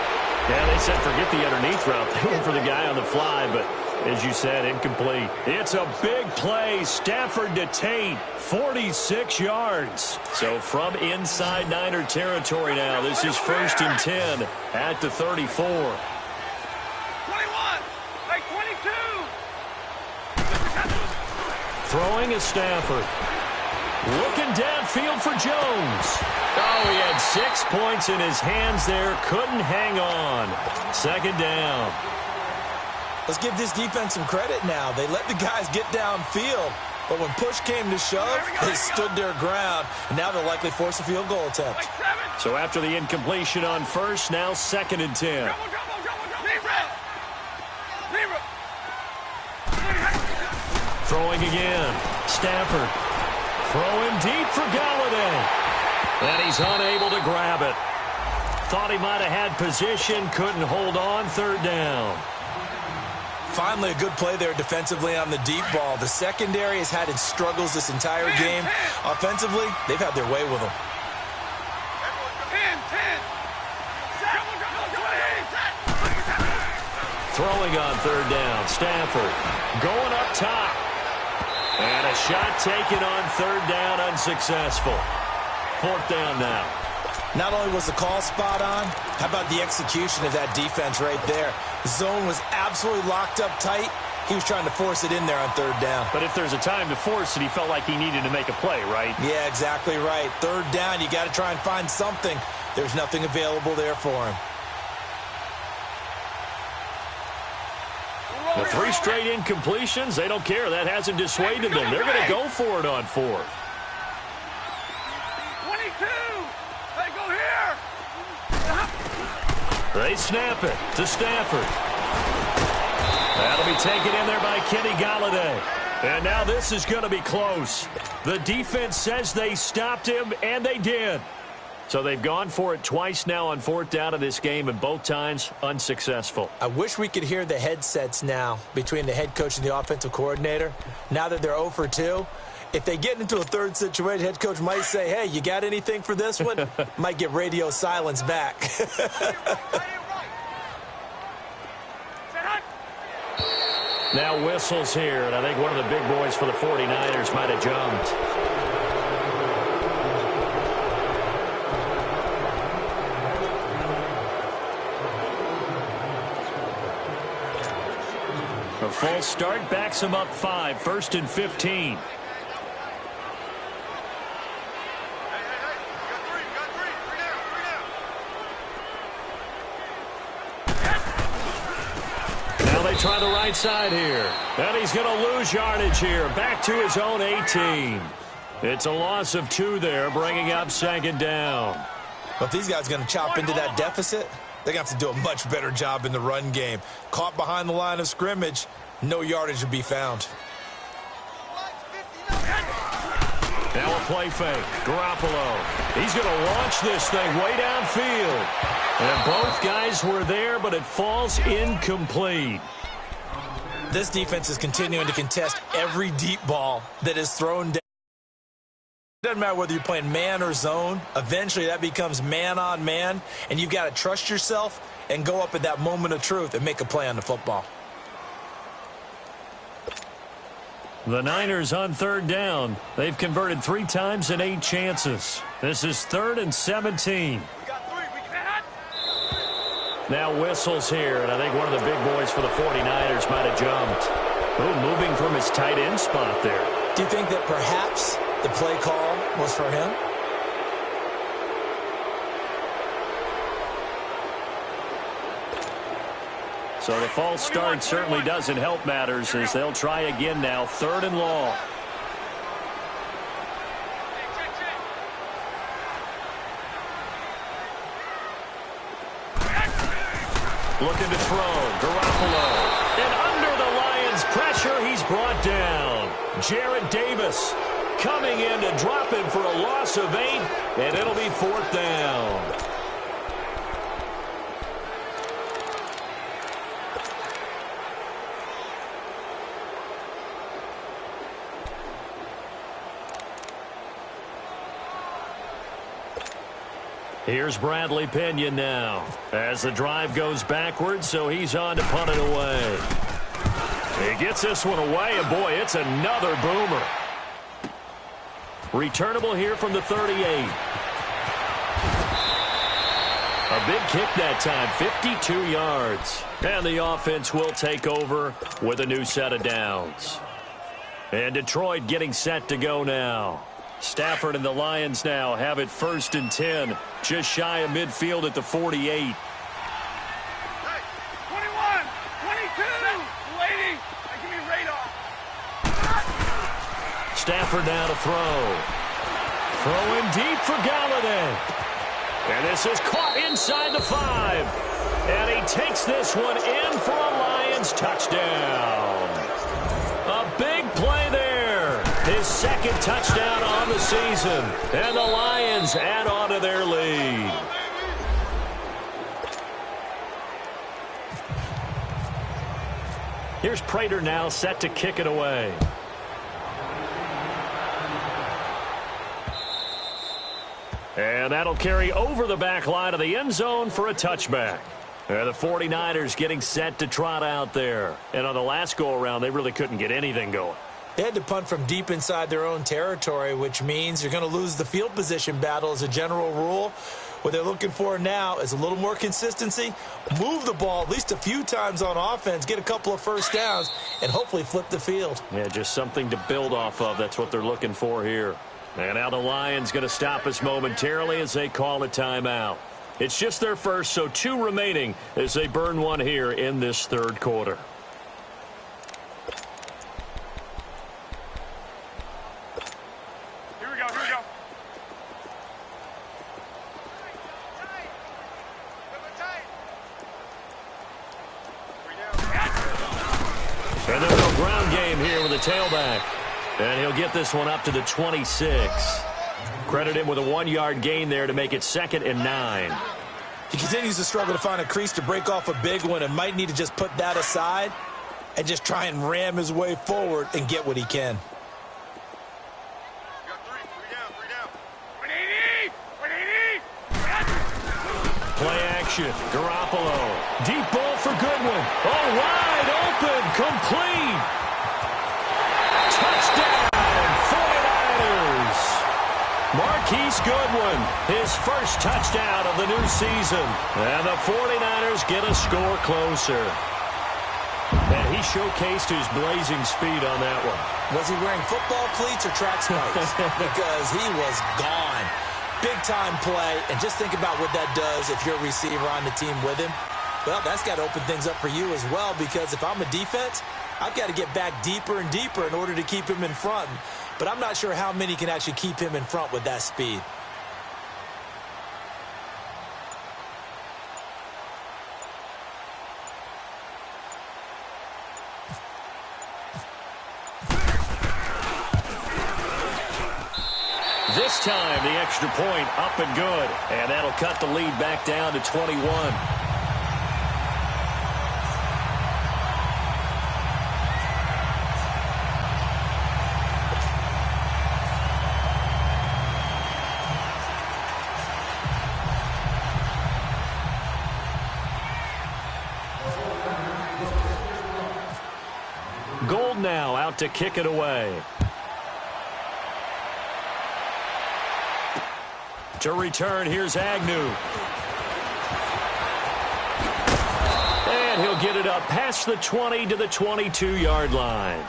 Yeah, they said forget the underneath route. They went for the guy on the fly, but as you said, incomplete. It's a big play. Stafford to Tate, 46 yards. So from inside Niner territory now, this is 1st and 10 at the 34. 21, like 22. Throwing is Stafford. Looking downfield for Jones. Oh, he had 6 points in his hands there. Couldn't hang on. 2nd down. Let's give this defense some credit now. They let the guys get downfield, but when push came to shove, they stood their ground, and now they'll likely force a field goal attempt. So after the incompletion on 1st, now 2nd and 10. Throwing again. Stafford. Throwing deep for Galladay. And he's unable to grab it. Thought he might have had position, couldn't hold on. 3rd down. Finally, a good play there defensively on the deep ball. The secondary has had its struggles this entire game. Offensively, they've had their way with them. 10. Throwing on 3rd down. Stafford going up top. And a shot taken on 3rd down, unsuccessful. 4th down now. Not only was the call spot on, how about the execution of that defense right there? The zone was absolutely locked up tight. He was trying to force it in there on third down. But if there's a time to force it, he felt like he needed to make a play, right? Yeah, exactly right. Third down, you got to try and find something. There's nothing available there for him. The 3 straight incompletions, they don't care. That hasn't dissuaded them. They're going to go for it on 4th. 22! Hey, go here! They snap it to Stafford. That'll be taken in there by Kenny Golladay. And now this is going to be close. The defense says they stopped him, and they did. So they've gone for it twice now on 4th down of this game, and both times unsuccessful. I wish we could hear the headsets now between the head coach and the offensive coordinator. Now that they're 0 for 2, if they get into a third situation, head coach might say, hey, you got anything for this one? Might get radio silence back. Now whistles here, and I think one of the big boys for the 49ers might have jumped. A false start backs him up 5, 1st and 15. Now they try the right side here. And he's going to lose yardage here. Back to his own 18. It's a loss of 2 there, bringing up 2nd down. Well, if these guys are going to chop into that deficit, they're going to have to do a much better job in the run game. Caught behind the line of scrimmage, no yardage to be found. Now a play fake. Garoppolo. He's going to launch this thing way downfield. And both guys were there, but it falls incomplete. This defense is continuing to contest every deep ball that is thrown down. It doesn't matter whether you're playing man or zone. Eventually, that becomes man-on-man, and you've got to trust yourself and go up at that moment of truth and make a play on the football. The Niners on 3rd down. They've converted 3 times in 8 chances. This is 3rd and 17. Now whistles here, and I think one of the big boys for the 49ers might have jumped. Ooh, moving from his tight end spot there. Do you think that perhaps the play call was for him? So the false start certainly doesn't help matters as they'll try again now, 3rd and long. Looking to throw. Garoppolo. And under the Lions' pressure, he's brought down. Jarrett Davis coming in to drop him for a loss of 8, and it'll be 4th down. Here's Bradley Pinion now as the drive goes backwards, so he's on to punt it away. He gets this one away, and boy, it's another boomer. Returnable here from the 38. A big kick that time, 52 yards. And the offense will take over with a new set of downs. And Detroit getting set to go now. Stafford and the Lions now have it 1st and 10, just shy of midfield at the 48. Hey, 21, 22, waiting. Hey, give me radar. Stafford now to throw. Throwing deep for Golladay. And this is caught inside the 5. And he takes this one in for a Lions touchdown. A big play there. His 2nd touchdown on the season. And the Lions add on to their lead. Here's Prater now set to kick it away. And that'll carry over the back line of the end zone for a touchback. And the 49ers getting set to trot out there. And on the last go-around, they really couldn't get anything going. They had to punt from deep inside their own territory, which means you're going to lose the field position battle as a general rule. What they're looking for now is a little more consistency, move the ball at least a few times on offense, get a couple of first downs, and hopefully flip the field. Yeah, just something to build off of. That's what they're looking for here. And now the Lions going to stop us momentarily as they call a timeout. It's just their first, so 2 remaining as they burn one here in this third quarter. Here we go, here we go. And there's no ground game here with the tailback. And he'll get this one up to the 26. Credit him with a 1-yard gain there to make it 2nd and 9. He continues to struggle to find a crease to break off a big one and might need to just put that aside and just try and ram his way forward and get what he can. You got three down. 180! Play action. Garoppolo. Deep ball for Goodwin. Oh, wide open. Complete. Touchdown, 49ers. Marquise Goodwin, his first touchdown of the new season. And the 49ers get a score closer. And he showcased his blazing speed on that one. Was he wearing football cleats or track spikes? Because he was gone. Big-time play, and just think about what that does if you're a receiver on the team with him. Well, that's got to open things up for you as well, because if I'm a defense, I've got to get back deeper and deeper in order to keep him in front. But I'm not sure how many can actually keep him in front with that speed. This time, the extra point up and good. And that'll cut the lead back down to 21. Gold now out to kick it away. To return, here's Agnew. And he'll get it up past the 20 to the 22-yard line.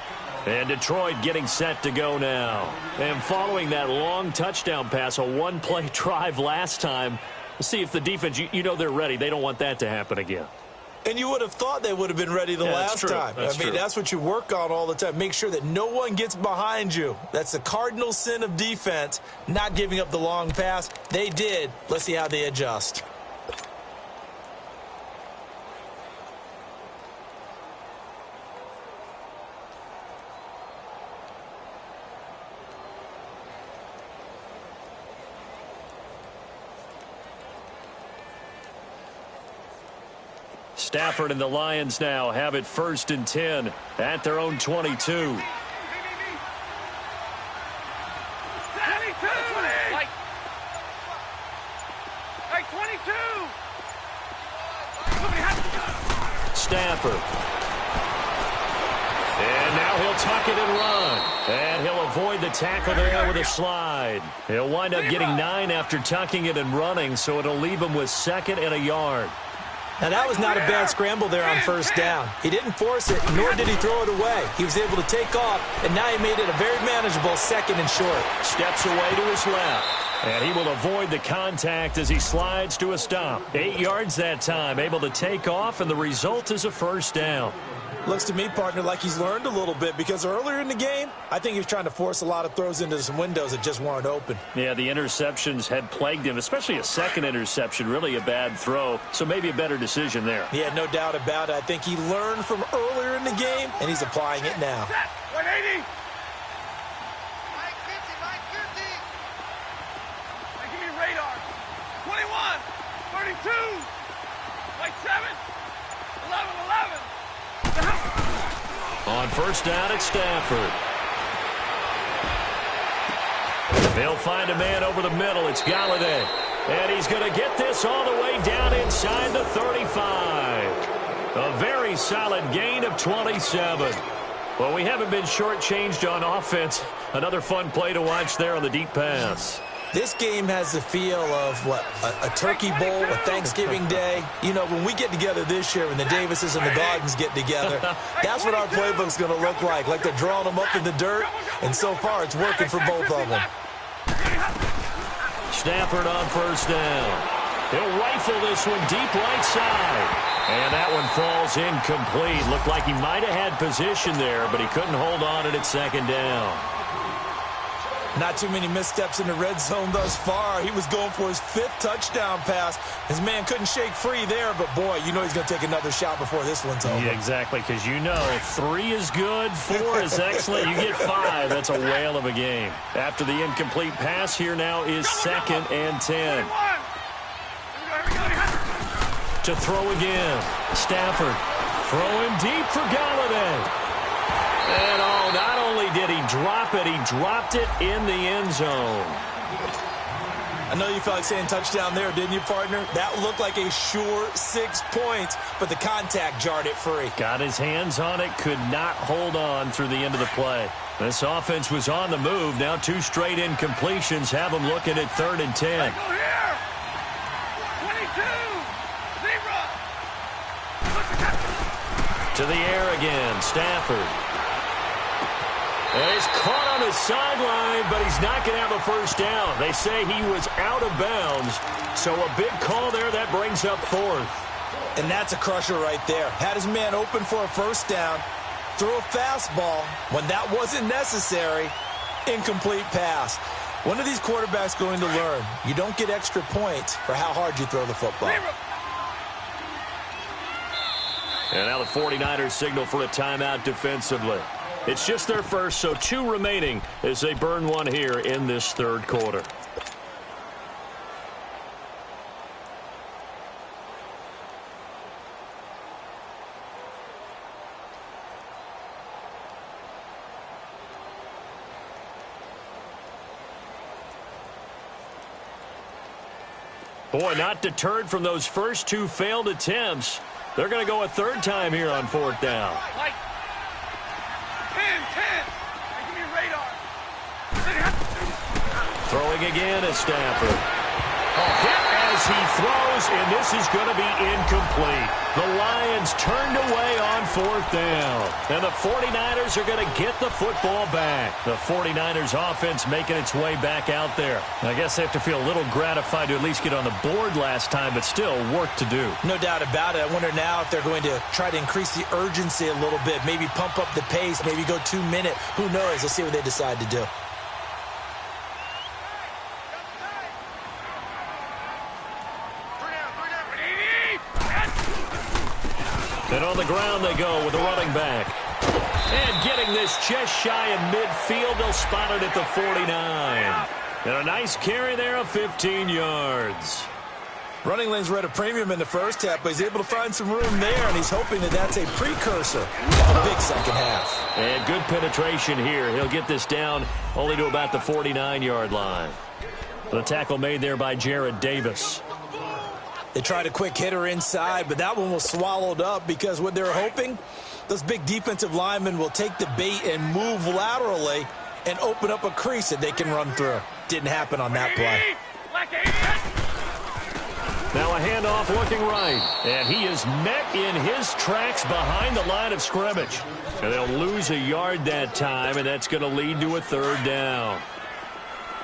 And Detroit getting set to go now. And following that long touchdown pass, a one-play drive last time, let's see if the defense, you know they're ready. They don't want that to happen again. And you would have thought they would have been ready the last time. I mean, that's what you work on all the time. Make sure that no one gets behind you. That's the cardinal sin of defense, not giving up the long pass. They did. Let's see how they adjust. Stafford and the Lions now have it 1st and 10 at their own 22. 22! Hey, 22! Stafford. And now he'll tuck it and run. And he'll avoid the tackle there with a slide. He'll wind up getting 9 after tucking it and running, so it'll leave him with 2nd and a yard. Now, that was not a bad scramble there on 1st down. He didn't force it, nor did he throw it away. He was able to take off, and now he made it a very manageable 2nd and short. Steps away to his left. And he will avoid the contact as he slides to a stop. 8 yards that time, able to take off, and the result is a 1st down. Looks to me, partner, like he's learned a little bit, because earlier in the game, I think he was trying to force a lot of throws into some windows that just weren't open. Yeah, the interceptions had plagued him, especially a 2nd interception, really a bad throw, so maybe a better decision there. Yeah, no doubt about it. I think he learned from earlier in the game, and he's applying it now. 180! Mike 50, Mike 50. Hey, give me radar. 21, 32, like 7, 11, 11. On 1st down, it's Stafford. They'll find a man over the middle. It's Galladay. And he's going to get this all the way down inside the 35. A very solid gain of 27. Well, we haven't been shortchanged on offense. Another fun play to watch there on the deep pass. This game has the feel of, what, a turkey bowl, a Thanksgiving day. You know, when we get together this year, when the Davises and the Gardens get together, that's what our playbook's going to look like. Like they're drawing them up in the dirt, and so far it's working for both of them. Stafford on first down. He'll rifle this one deep right side. And that one falls incomplete. Looked like he might have had position there, but he couldn't hold on at second down. Not too many missteps in the red zone thus far. He was going for his 5th touchdown pass. His man couldn't shake free there, but boy, you know he's going to take another shot before this one's over. Yeah, exactly, because you know 3 is good, 4 is excellent. You get 5, that's a whale of a game. After the incomplete pass, here now is 2nd and 10. To throw again. Stafford throwing deep for Galladay. And not only did he drop it, he dropped it in the end zone. I know you felt like saying touchdown there, didn't you, partner? That looked like a sure 6 points, but the contact jarred it free. Got his hands on it, could not hold on through the end of the play. This offense was on the move. Now 2 straight incompletions have them looking at 3rd and 10. Go here. 22. Zebra. To the air again, Stafford. And he's caught on the sideline, but he's not going to have a first down. They say he was out of bounds, so a big call there. That brings up 4th. And that's a crusher right there. Had his man open for a first down, threw a fastball. When that wasn't necessary, incomplete pass. When are these quarterbacks going to learn? You don't get extra points for how hard you throw the football. And now the 49ers signal for a timeout defensively. It's just their first, so 2 remaining as they burn one here in this 3rd quarter. Boy, not deterred from those first 2 failed attempts. They're going to go a 3rd time here on 4th down. 10. Hey, give me a radar. Throwing again at Stafford. A hit as he throws, and this is going to be incomplete. The Lions turned away on 4th down. And the 49ers are going to get the football back. The 49ers offense making its way back out there. I guess they have to feel a little gratified to at least get on the board last time, but still work to do. No doubt about it. I wonder now if they're going to try to increase the urgency a little bit, maybe pump up the pace, maybe go 2-minute. Who knows? Let's see what they decide to do. And on the ground they go with the running back. And getting this just shy in midfield, they'll spot it at the 49. And a nice carry there of 15 yards. Running lanes were at a premium in the first half, but he's able to find some room there, and he's hoping that that's a precursor of a big second half. And good penetration here. He'll get this down only to about the 49-yard line. The tackle made there by Jared Davis. They tried a quick hitter inside, but that one was swallowed up because what they're hoping, those big defensive linemen will take the bait and move laterally and open up a crease that they can run through. Didn't happen on that play. Now a handoff looking right, and he is met in his tracks behind the line of scrimmage. And they'll lose a yard that time, and that's going to lead to a 3rd down.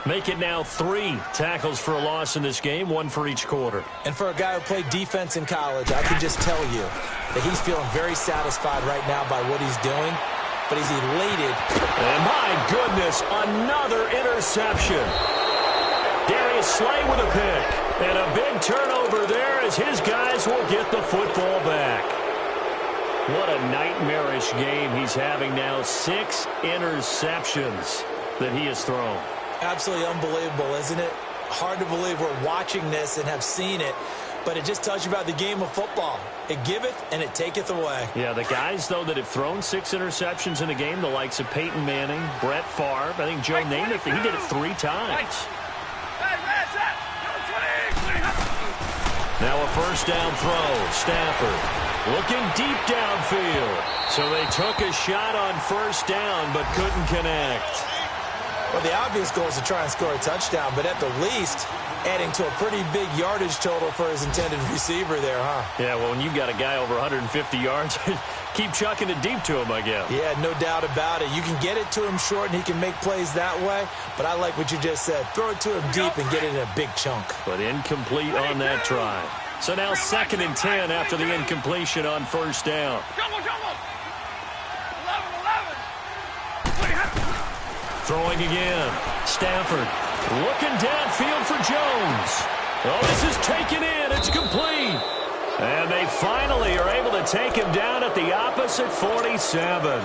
Make it now 3 tackles for a loss in this game, 1 for each quarter. And for a guy who played defense in college, I can just tell you that he's feeling very satisfied right now by what he's doing, but he's elated. And my goodness, another interception. Darius Slay with a pick. And a big turnover there as his guys will get the football back. What a nightmarish game he's having now. 6 interceptions that he has thrown. Absolutely unbelievable, isn't it? Hard to believe we're watching this and have seen it, but it just tells you about the game of football. It giveth and it taketh away. Yeah, the guys, though, that have thrown 6 interceptions in a game, the likes of Peyton Manning, Brett Favre, I think Joe Namath, he did it 3 times. Now a first down throw. Stafford looking deep downfield. So they took a shot on first down but couldn't connect. Well, the obvious goal is to try and score a touchdown, but at the least, adding to a pretty big yardage total for his intended receiver there, huh? Yeah, well, when you've got a guy over 150 yards, keep chucking it deep to him, I guess. Yeah, no doubt about it. You can get it to him short, and he can make plays that way, but I like what you just said. Throw it to him deep and get it in a big chunk. But incomplete on that try. So now 2nd and 10 after the incompletion on 1st down. Throwing again. Stafford looking downfield for Jones. Oh, this is taken in. It's complete. And they finally are able to take him down at the opposite 47.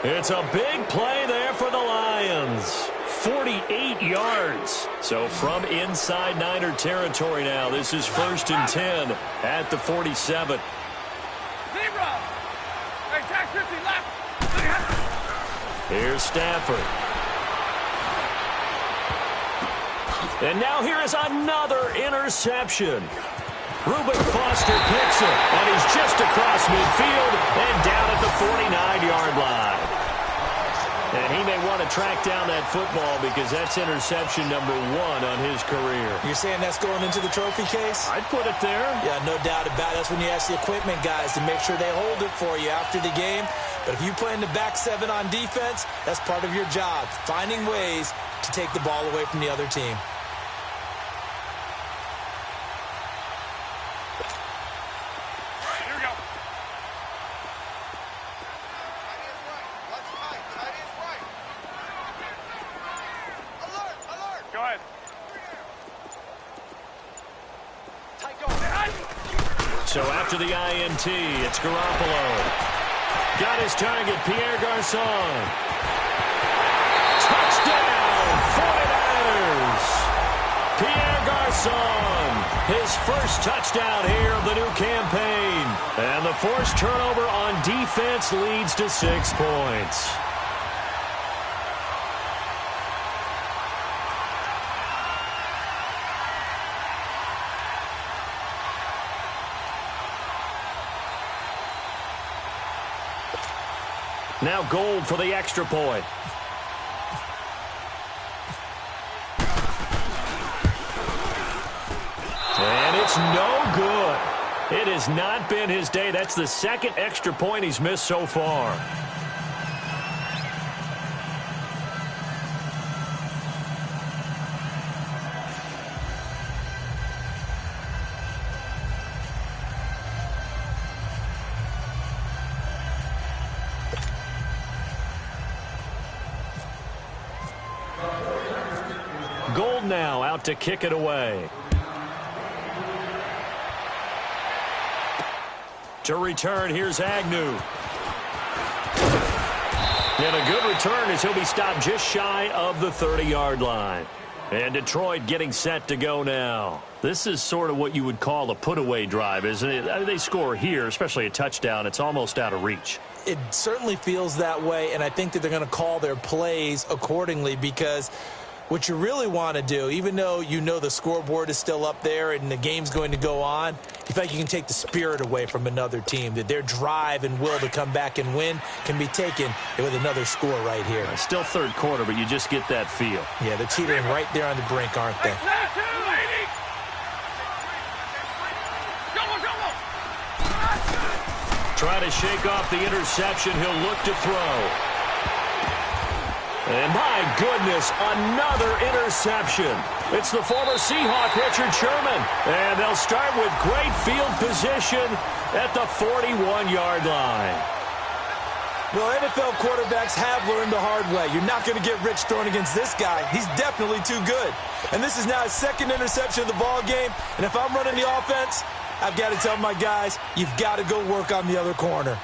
It's a big play there for the Lions. 48 yards. So from inside Niner territory now, this is 1st and 10 at the 47. Here's Stafford. And now here is another interception. Reuben Foster picks it, and he's just across midfield and down at the 49-yard line. And he may want to track down that football because that's interception number 1 on his career. You're saying that's going into the trophy case? I'd put it there. Yeah, no doubt about it. That's when you ask the equipment guys to make sure they hold it for you after the game. But if you play in the back 7 on defense, that's part of your job, finding ways to take the ball away from the other team. So after the INT, it's Garoppolo. Got his target, Pierre Garçon. Touchdown, 49ers. Pierre Garçon, his first touchdown here of the new campaign. And the forced turnover on defense leads to 6 points. Now Gold for the extra point. And it's no good. It has not been his day. That's the 2nd extra point he's missed so far. Gold now out to kick it away. To return, here's Agnew. And a good return as he'll be stopped just shy of the 30-yard line. And Detroit getting set to go now. This is sort of what you would call a put-away drive, isn't it? I mean, they score here, especially a touchdown. It's almost out of reach. It certainly feels that way, and I think that they're going to call their plays accordingly because what you really want to do, even though you know the scoreboard is still up there and the game's going to go on, you feel like you can take the spirit away from another team, that their drive and will to come back and win can be taken with another score right here. Still 3rd quarter, but you just get that feel. Yeah, they're teetering right there on the brink, aren't they? Try to shake off the interception. He'll look to throw. And my goodness, another interception. It's the former Seahawk, Richard Sherman. And they'll start with great field position at the 41-yard line. Well, NFL quarterbacks have learned the hard way. You're not going to get rich throwing against this guy. He's definitely too good. And this is now his 2nd interception of the ball game. And if I'm running the offense, I've got to tell my guys, you've got to go work on the other corner.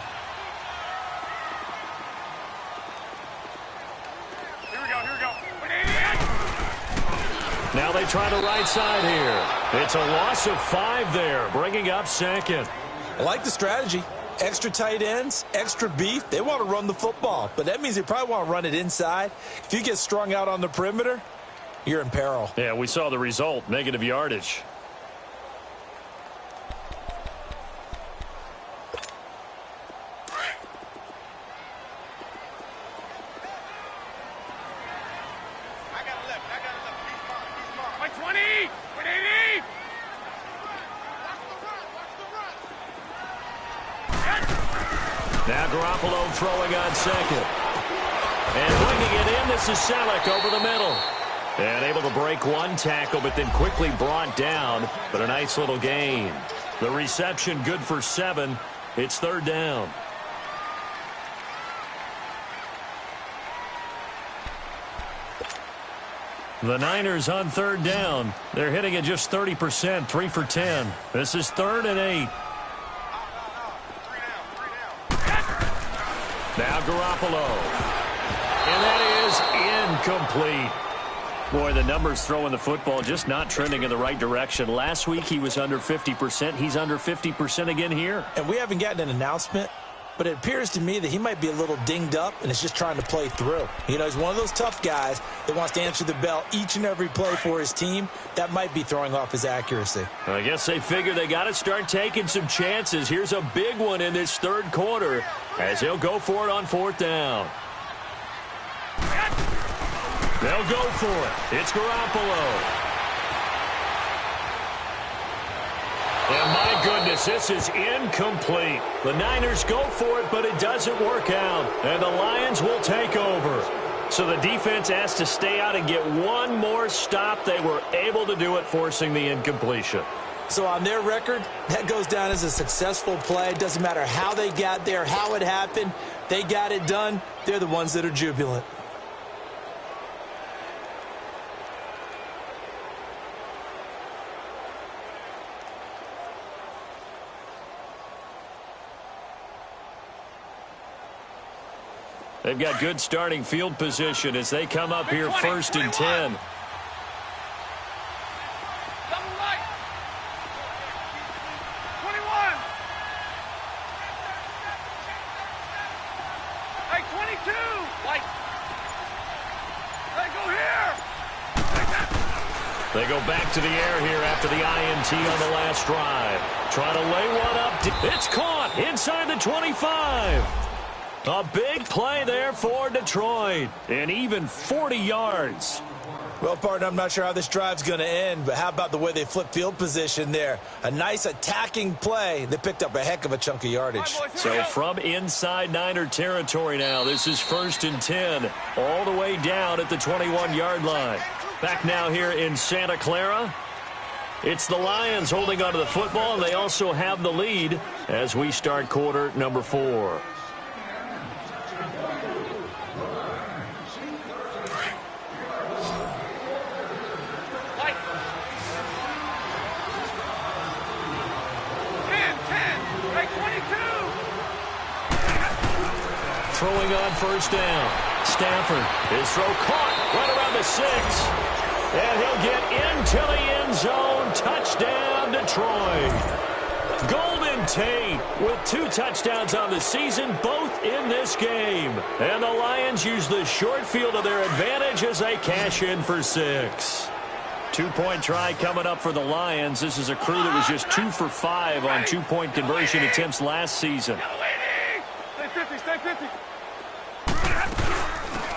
Now they try the right side here. It's a loss of 5 there, bringing up 2nd. I like the strategy. Extra tight ends, extra beef. They want to run the football, but that means they probably want to run it inside. If you get strung out on the perimeter, you're in peril. Yeah, we saw the result, negative yardage. Now Garoppolo throwing on second. And bringing it in, this is Selleck over the middle. And able to break one tackle, but then quickly brought down. But a nice little gain. The reception good for 7. It's third down. The Niners on third down. They're hitting it just 30%, 3 for 10. This is 3rd and 8. Now Garoppolo. And that is incomplete. Boy, the numbers throwing the football just not trending in the right direction. Last week he was under 50%. He's under 50% again here. And we haven't gotten an announcement, but it appears to me that he might be a little dinged up and is just trying to play through. You know, he's one of those tough guys that wants to answer the bell each and every play for his team. That might be throwing off his accuracy. I guess they figure they got to start taking some chances. Here's a big one in this third quarter as he'll go for it on 4th down. They'll go for it. It's Garoppolo. And my goodness, this is incomplete. The Niners go for it, but it doesn't work out. And the Lions will take over. So the defense has to stay out and get one more stop. They were able to do it, forcing the incompletion. So on their record, that goes down as a successful play. It doesn't matter how they got there, how it happened. They got it done. They're the ones that are jubilant. They've got good starting field position as they come up here 1st and 10. Double right. 21. Hey, 22. White. Hey, go here. They go back to the air here after the INT on the last drive. Trying to lay one up. It's caught inside the 25. A big play there for Detroit. And even 40 yards. Well, partner, I'm not sure how this drive's going to end, but how about the way they flip field position there? A nice attacking play that picked up a heck of a chunk of yardage. So from inside Niner territory now, this is 1st and 10, all the way down at the 21-yard line. Back now here in Santa Clara. It's the Lions holding onto the football, and they also have the lead as we start quarter number 4. Throwing on 1st down. Stafford, his throw caught right around the 6. And he'll get into the end zone. Touchdown, Detroit. Golden Tate with 2 touchdowns on the season, both in this game. And the Lions use the short field to their advantage as they cash in for 6. 2-point try coming up for the Lions. This is a crew that was just 2 for 5 on 2-point conversion attempts last season. Stay 50.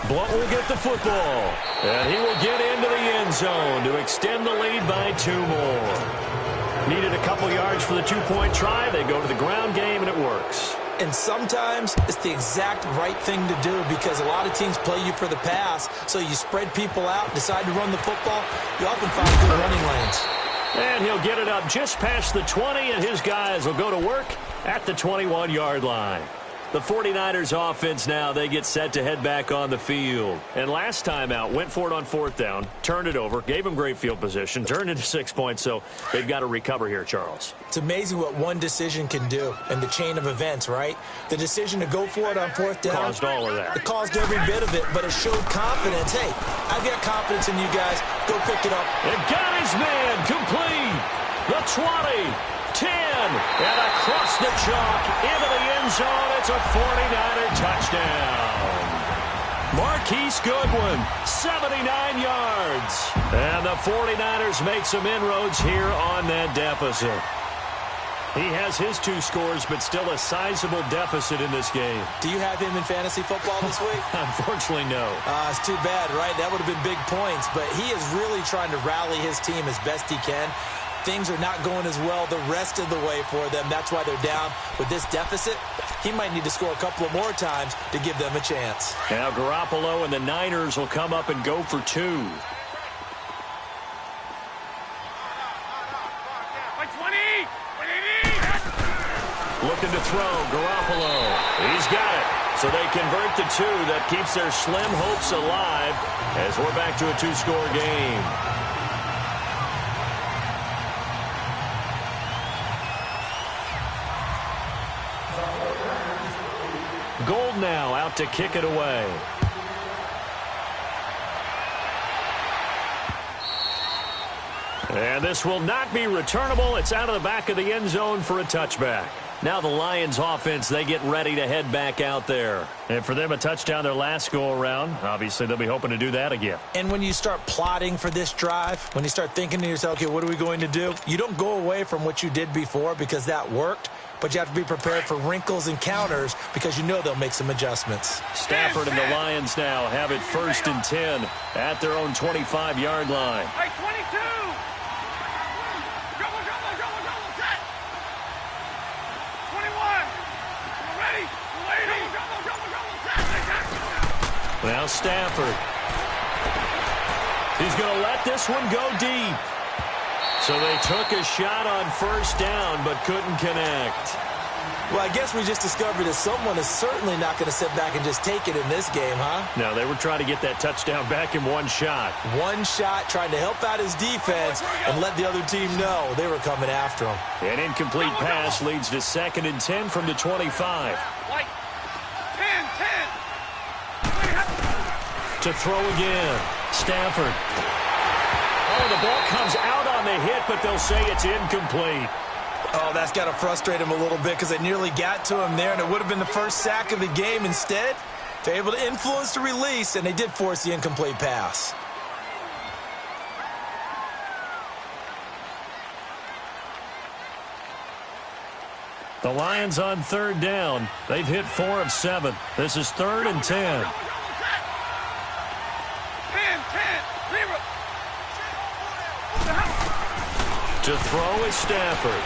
Blunt will get the football, and he will get into the end zone to extend the lead by 2 more. Needed a couple yards for the 2-point try. They go to the ground game, and it works. And sometimes it's the exact right thing to do because a lot of teams play you for the pass, so you spread people out, decide to run the football. You often find good running lanes. And he'll get it up just past the 20, and his guys will go to work at the 21-yard line. The 49ers offense now, they get set to head back on the field. And last time out, went for it on 4th down, turned it over, gave them great field position, turned into 6 points, so they've got to recover here, Charles. It's amazing what one decision can do in the chain of events, right? The decision to go for it on 4th down. Caused all of that. It caused every bit of it, but it showed confidence. Hey, I've got confidence in you guys. Go pick it up. And got his man complete. The 20. 10, and across the chalk into the end zone. It's a 49er touchdown. Marquise Goodwin, 79 yards. And the 49ers make some inroads here on that deficit. He has his 2 scores, but still a sizable deficit in this game. Do you have him in fantasy football this week? Unfortunately, no. It's too bad, right? That would have been big points, but he is really trying to rally his team as best he can. things are not going as well the rest of the way for them. That's why they're down. With this deficit, he might need to score a couple of more times to give them a chance. Now Garoppolo and the Niners will come up and go for 2. Looking to throw, Garoppolo. He's got it. So they convert the 2. That keeps their slim hopes alive as we're back to a 2-score game. Gold now out to kick it away. And this will not be returnable. It's out of the back of the end zone for a touchback. Now the Lions offense, they get ready to head back out there. And for them, a touchdown their last go-around. Obviously, they'll be hoping to do that again. And when you start plotting for this drive, when you start thinking to yourself, okay, what are we going to do? You don't go away from what you did before because that worked, but you have to be prepared for wrinkles and counters because you know they'll make some adjustments. Stafford and the Lions now have it 1st and 10 at their own 25-yard line. Hey, 22! Now Stafford. He's going to let this one go deep. So they took a shot on 1st down but couldn't connect. Well, I guess we just discovered that someone is certainly not going to sit back and just take it in this game, huh? No, they were trying to get that touchdown back in one shot. One shot, trying to help out his defense and let the other team know they were coming after him. An incomplete pass leads to 2nd and 10 from the 25. Like 10. To throw again. Stafford. Oh, the ball comes out on the hit, but they'll say it's incomplete. Oh, that's got to frustrate him a little bit because they nearly got to him there, and it would have been the first sack of the game. Instead, they're able to influence the release, and they did force the incomplete pass. The Lions on 3rd down. They've hit 4 of 7. This is 3rd and 10. To throw is Stafford.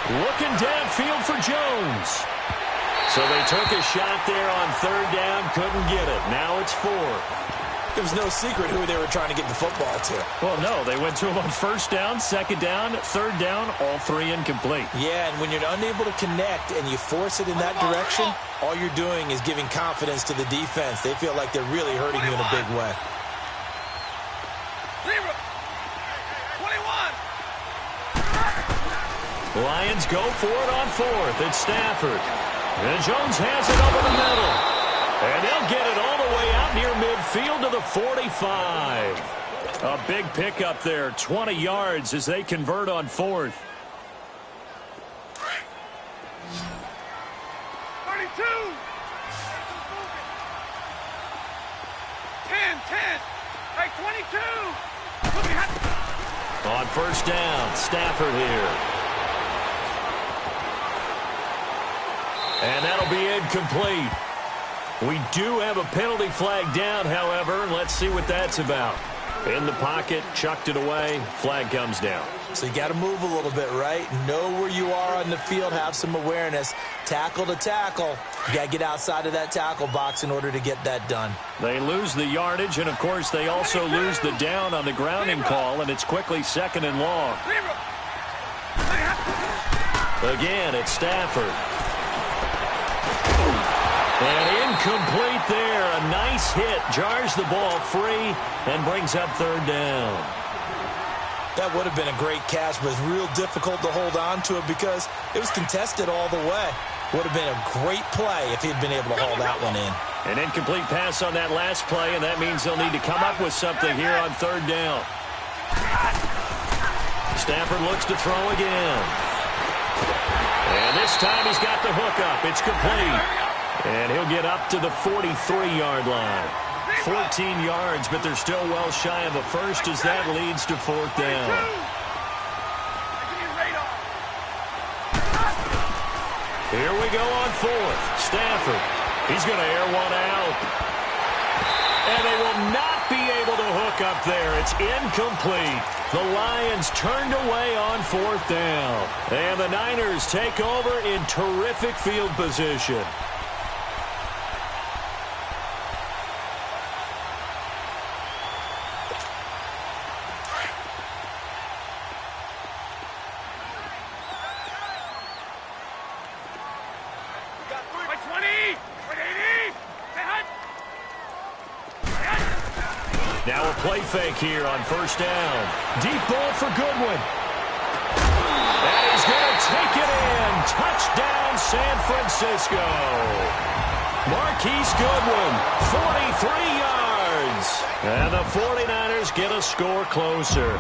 Looking downfield for Jones. So they took a shot there on 3rd down, couldn't get it. Now it's 4. It was no secret who they were trying to get the football to. Well, no, they went to him on 1st down, 2nd down, 3rd down, all 3 incomplete. Yeah, and when you're unable to connect and you force it in that direction, all you're doing is giving confidence to the defense. They feel like they're really hurting you in a big way. Lions go for it on 4th. It's Stafford. And Jones has it over the middle. And they'll get it all the way out near midfield to the 45. A big pickup there, 20 yards as they convert on 4th. 32. 10. Hey, 22. On 1st down, Stafford here. And that'll be incomplete. We do have a penalty flag down, however. Let's see what that's about. In the pocket, chucked it away, flag comes down. So you got to move a little bit, right? Know where you are on the field, have some awareness. Tackle to tackle. You got to get outside of that tackle box in order to get that done. They lose the yardage, and, of course, they also lose the down on the grounding call, and it's quickly 2nd and long. Again, it's Stafford. And incomplete there. A nice hit. Jars the ball free and brings up 3rd down. That would have been a great catch, but it's real difficult to hold on to it because it was contested all the way. Would have been a great play if he'd been able to haul that one in. An incomplete pass on that last play, and that means they'll need to come up with something here on 3rd down. Stafford looks to throw again. And this time he's got the hook up. It's complete. And he'll get up to the 43-yard line. 14 yards, but they're still well shy of a first as that leads to 4th down. Here we go on 4th. Stafford. He's going to air one out. And they will not be able to hook up there. It's incomplete. The Lions turned away on 4th down. And the Niners take over in terrific field position. Now a play fake here on 1st down. Deep ball for Goodwin. And he's going to take it in. Touchdown, San Francisco. Marquise Goodwin, 43 yards. And the 49ers get a score closer.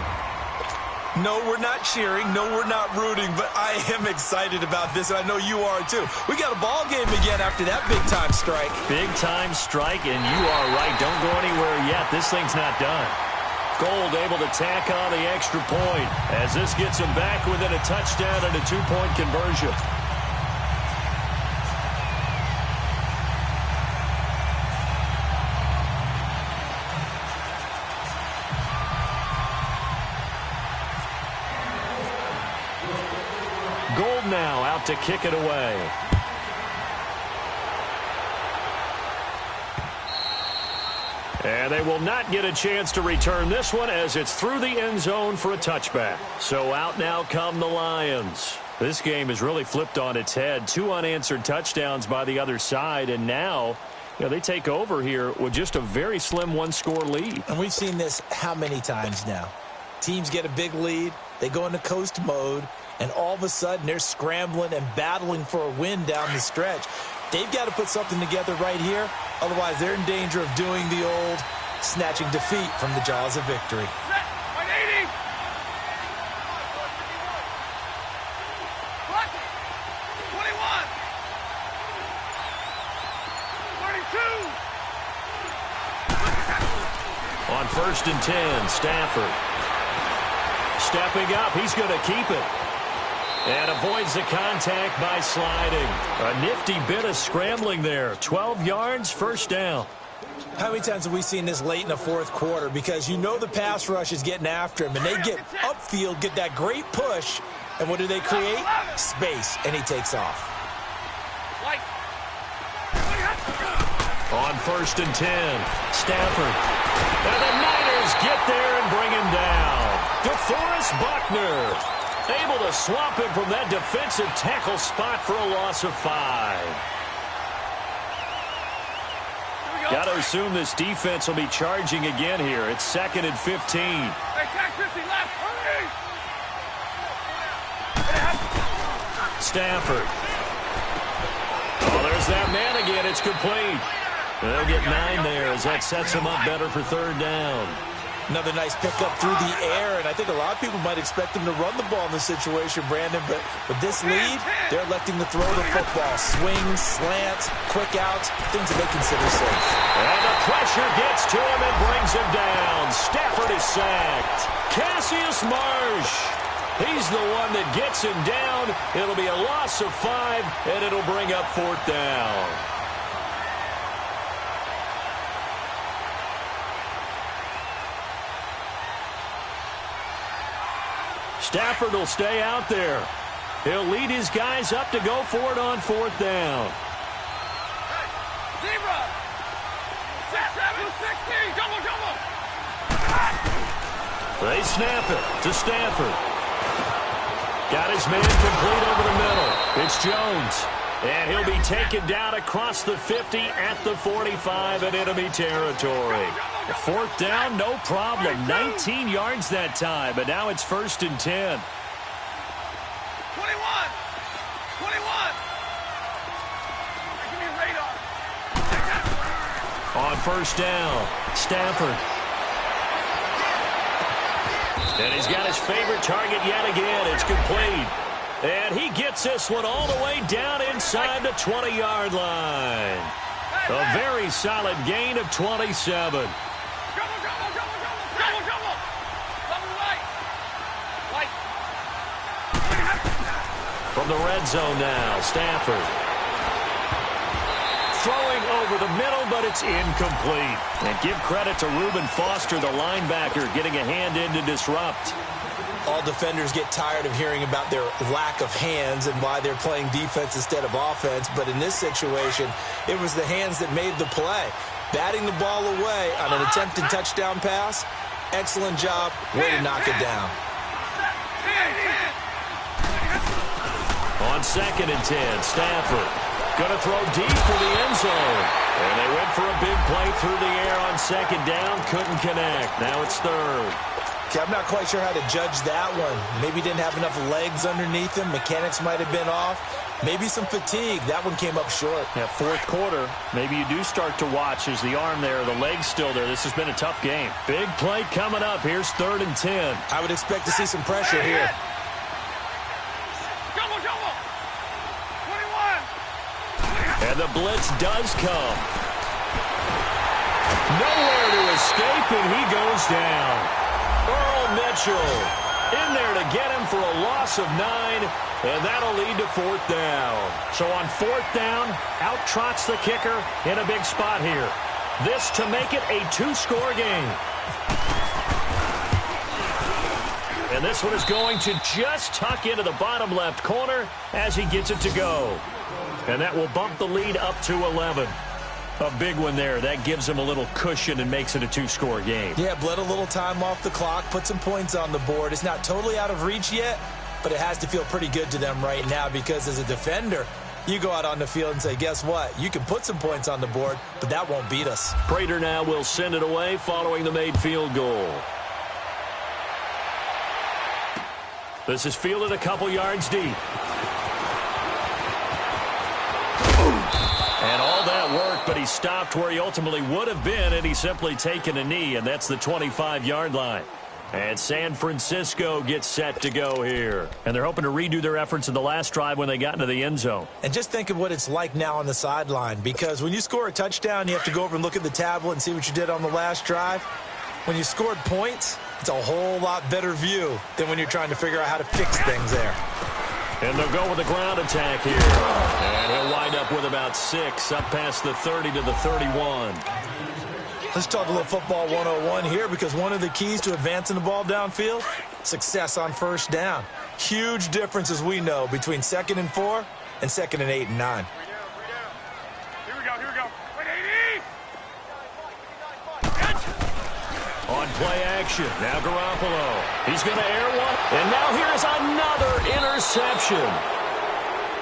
No, we're not cheering. No, we're not rooting. But I am excited about this, and I know you are too. We got a ball game again after that big-time strike. Big-time strike, and you are right. Don't go anywhere yet. This thing's not done. Gold able to tack on the extra point as this gets him back within a touchdown and a 2-point conversion. Gold now out to kick it away. And they will not get a chance to return this one as it's through the end zone for a touchback. So out now come the Lions. This game has really flipped on its head. 2 unanswered touchdowns by the other side, and now they take over here with just a very slim 1-score lead. And we've seen this how many times now? Teams get a big lead, they go into coast mode, and all of a sudden they're scrambling and battling for a win down the stretch. They've got to put something together right here. Otherwise, they're in danger of doing the old snatching defeat from the jaws of victory. Set. 180. What? 21. 32. On 1st and 10, Stafford. Stepping up, he's going to keep it. And avoids the contact by sliding. A nifty bit of scrambling there. 12 yards, 1st down. How many times have we seen this late in the 4th quarter? Because you know the pass rush is getting after him, and they get upfield, get that great push, and what do they create? Space, and he takes off. On 1st and 10, Stafford. And the Niners get there and bring him down. DeForest Buckner able to swap him from that defensive tackle spot for a loss of 5. Got to assume this defense will be charging again here. It's 2nd and 15. Hey, tag 50 left. Hurry! Stafford. Oh, there's that man again. It's complete. They'll get 9 there as that sets them up better for 3rd down. Another nice pickup through the air, and I think a lot of people might expect them to run the ball in this situation, Brandon, but with this lead, they're electing to throw the football. Swings, slants, quick outs, things that they consider safe. And the pressure gets to him and brings him down. Stafford is sacked. Cassius Marsh. He's the one that gets him down. It'll be a loss of 5, and it'll bring up 4th down. Stafford will stay out there. He'll lead his guys up to go for it on 4th down. Zebra. 6-7-60. Double. They snap it to Stafford. Got his man complete over the middle. It's Jones. And he'll be taken down across the 50 at the 45 in enemy territory. 4th down, no problem. 19 yards that time, but now it's 1st and 10. 21. Give me a radar. On 1st down, Stafford. And he's got his favorite target yet again. It's complete. And he gets this one all the way down inside the 20-yard line. A very solid gain of 27. From the red zone now, Stafford. Throwing over the middle, but it's incomplete. And give credit to Reuben Foster, the linebacker, getting a hand in to disrupt. All defenders get tired of hearing about their lack of hands and why they're playing defense instead of offense. But in this situation, it was the hands that made the play. Batting the ball away on an attempted touchdown pass. Excellent job. Way to knock it down. On 2nd and 10, Stafford going to throw deep for the end zone. And they went for a big play through the air on 2nd down. Couldn't connect. Now it's 3rd. Okay, I'm not quite sure how to judge that one. Maybe didn't have enough legs underneath him. Mechanics might have been off. Maybe some fatigue. That one came up short. Yeah, 4th quarter. Maybe you do start to watch as the arm there, the leg's still there. This has been a tough game. Big play coming up. Here's 3rd and 10. I would expect to see some pressure here. And the blitz does come. Nowhere to escape, and he goes down. Earl Mitchell in there to get him for a loss of 9, and that'll lead to 4th down. So on 4th down, out trots the kicker in a big spot here. This to make it a 2-score game. And this one is going to just tuck into the bottom left corner as he gets it to go. And that will bump the lead up to 11. A big one there. That gives him a little cushion and makes it a 2-score game. Yeah, bled a little time off the clock, put some points on the board. It's not totally out of reach yet, but it has to feel pretty good to them right now because as a defender, you go out on the field and say, guess what? You can put some points on the board, but that won't beat us. Prater now will send it away following the made field goal. This is fielded a couple yards deep. And all that work, but he stopped where he ultimately would have been, and he's simply taken a knee, and that's the 25-yard line. And San Francisco gets set to go here. And they're hoping to redo their efforts in the last drive when they got into the end zone. And just think of what it's like now on the sideline, because when you score a touchdown, you have to go over and look at the tablet and see what you did on the last drive. When you scored points, it's a whole lot better view than when you're trying to figure out how to fix things there. And they'll go with the ground attack here. And he'll wind up with about 6, up past the 30 to the 31. Let's talk a little football 101 here, because one of the keys to advancing the ball downfield, success on 1st down. Huge difference, as we know, between 2nd and 4 and 2nd and 8 and 9. Here we go. 180. On play action, now Garoppolo. He's going to air one. And now here's another interception.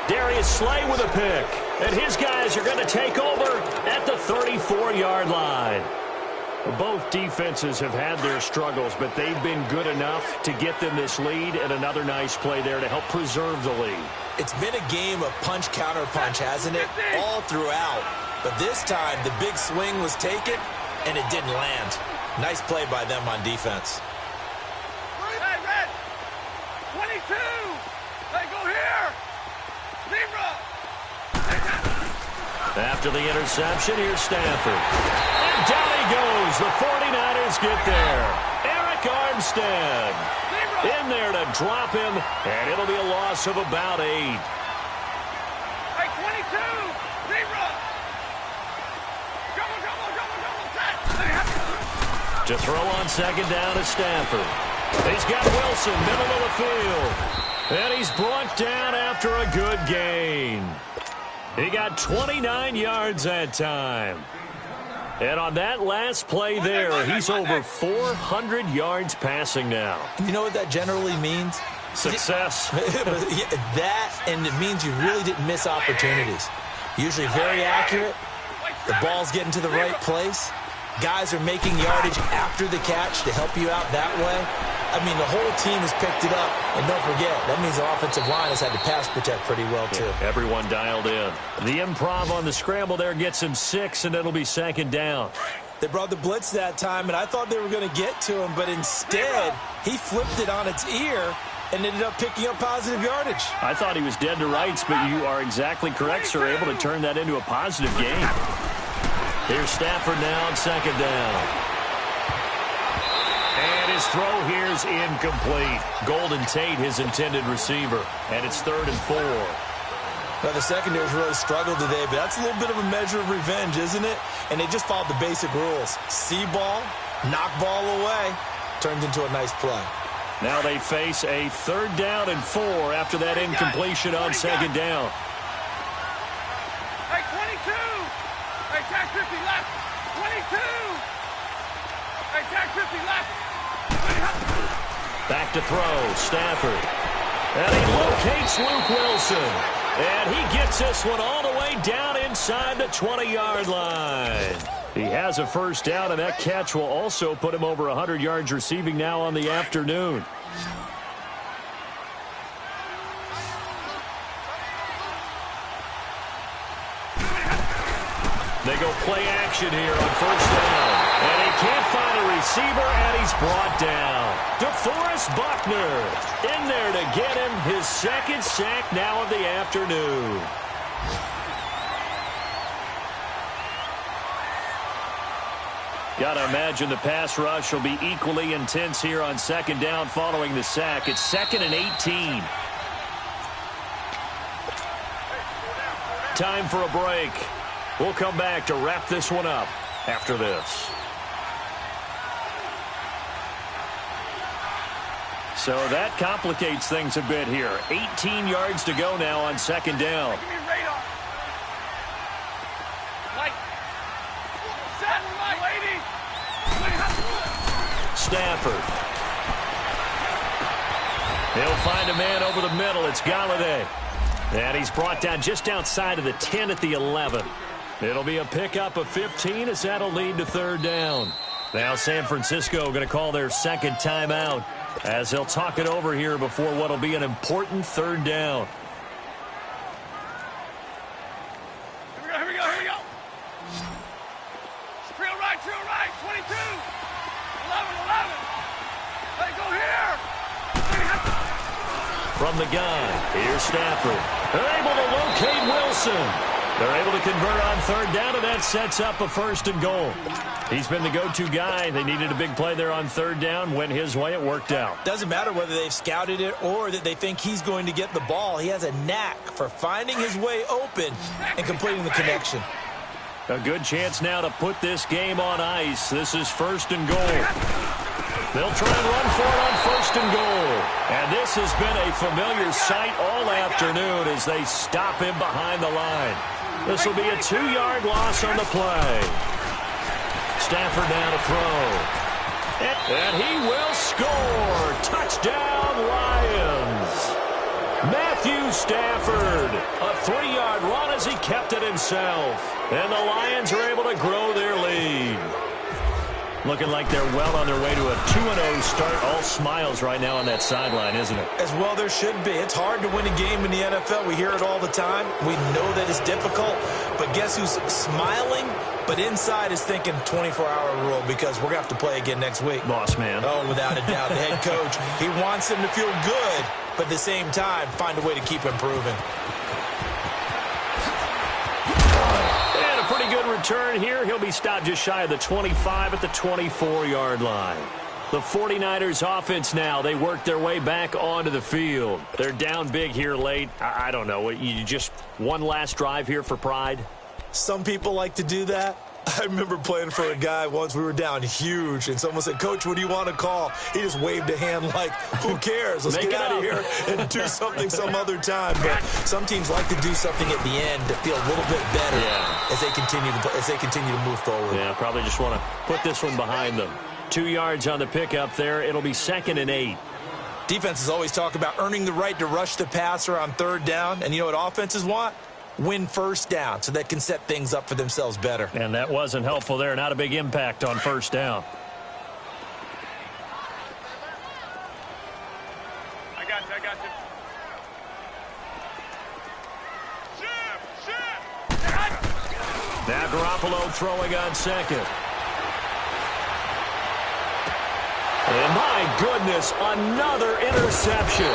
Darius Slay with a pick. And his guys are going to take over at the 34-yard line. Both defenses have had their struggles, but they've been good enough to get them this lead, and another nice play there to help preserve the lead. It's been a game of punch-counter-punch, hasn't it? All throughout. But this time, the big swing was taken, and it didn't land. Nice play by them on defense. Hey, Red! 22! Hey, go here! Libra! After the interception, here's Stafford. And down he goes. The 49ers get there. Eric Armstead in there to drop him, and it'll be a loss of about 8. Hey, 22! Libra! To throw on 2nd down is Stafford. He's got Wilson, middle of the field. And he's brought down after a good gain. He got 29 yards that time. And on that last play there, he's over 400 yards passing now. You know what that generally means? Success. That, and it means you really didn't miss opportunities. Usually very accurate. The ball's getting to the right place. Guys are making yardage after the catch to help you out that way. I mean, the whole team has picked it up. And don't forget, that means the offensive line has had to pass protect pretty well, too. Yeah, everyone dialed in. The improv on the scramble there gets him 6, and it'll be 2nd down. They brought the blitz that time, and I thought they were going to get to him, but instead, he flipped it on its ear and ended up picking up positive yardage. I thought he was dead to rights, but you are exactly correct, sir, able to turn that into a positive gain. Here's Stafford now on 2nd down. And his throw here's incomplete. Golden Tate, his intended receiver. And it's 3rd and 4. Now, the secondary's really struggled today, but that's a little bit of a measure of revenge, isn't it? And they just followed the basic rules. See ball, knock ball away, turns into a nice play. Now they face a 3rd down and 4 after that incompletion on 2nd down. Hey, 22. Hey, tag 50 left. 22. Hey, tag 50 left. Back to throw, Stafford. And he locates Luke Wilson. And he gets this one all the way down inside the 20-yard line. He has a 1st down, and that catch will also put him over 100 yards receiving now on the afternoon. They go play action here on 1st down. And he can't find a receiver, and he's brought down. DeForest Buckner in there to get him his 2nd sack now of the afternoon. Got to imagine the pass rush will be equally intense here on 2nd down following the sack. It's 2nd and 18. Time for a break. We'll come back to wrap this one up after this. So that complicates things a bit here. 18 yards to go now on 2nd down. Give me radar. Light. Set, light. Lady. Stafford. He'll find a man over the middle. It's Galladay. And he's brought down just outside of the 10 at the 11. It'll be a pickup of 15 as that'll lead to 3rd down. Now San Francisco going to call their 2nd timeout as they'll talk it over here before what will be an important 3rd down. Here we go. Trail right, 22. 11. Hey, go here. From the gun, here's Stafford. They're able to locate Wilson. They're able to convert on 3rd down, and that sets up a 1st and goal. He's been the go-to guy. They needed a big play there on 3rd down. Went his way. It worked out. Doesn't matter whether they've scouted it or that they think he's going to get the ball. He has a knack for finding his way open and completing the connection. A good chance now to put this game on ice. This is 1st and goal. They'll try and run for it on 1st and goal. And this has been a familiar sight all afternoon as they stop him behind the line. This will be a 2-yard loss on the play. Stafford now to throw. And he will score. Touchdown, Lions. Matthew Stafford. A 3-yard run as he kept it himself. And the Lions are able to grow their lead. Looking like they're well on their way to a 2-0 start. All smiles right now on that sideline, isn't it? As well there should be. It's hard to win a game in the NFL. We hear it all the time. We know that it's difficult. But guess who's smiling? But inside is thinking 24-hour rule because we're going to have to play again next week. Boss man. Oh, without a doubt. The head coach, he wants them to feel good, but at the same time, find a way to keep improving. Pretty good return here. He'll be stopped just shy of the 25 at the 24-yard line. The 49ers offense now, they work their way back onto the field. They're down big here late. I don't know. You just one last drive here for pride? Some people like to do that. I remember playing for a guy once. We were down huge, and someone said, "Coach, what do you want to call?" He just waved a hand like, who cares? Let's get out of here and do something some other time. But some teams like to do something at the end to feel a little bit better as they continue to move forward. Yeah, probably just want to put this one behind them. 2 yards on the pickup there. It'll be 2nd and 8. Defenses always talk about earning the right to rush the passer on 3rd down, and you know what offenses want? Win 1st down so they can set things up for themselves better. And that wasn't helpful there. Not a big impact on 1st down. I got you. Now Garoppolo throwing on 2nd. And my goodness, another interception.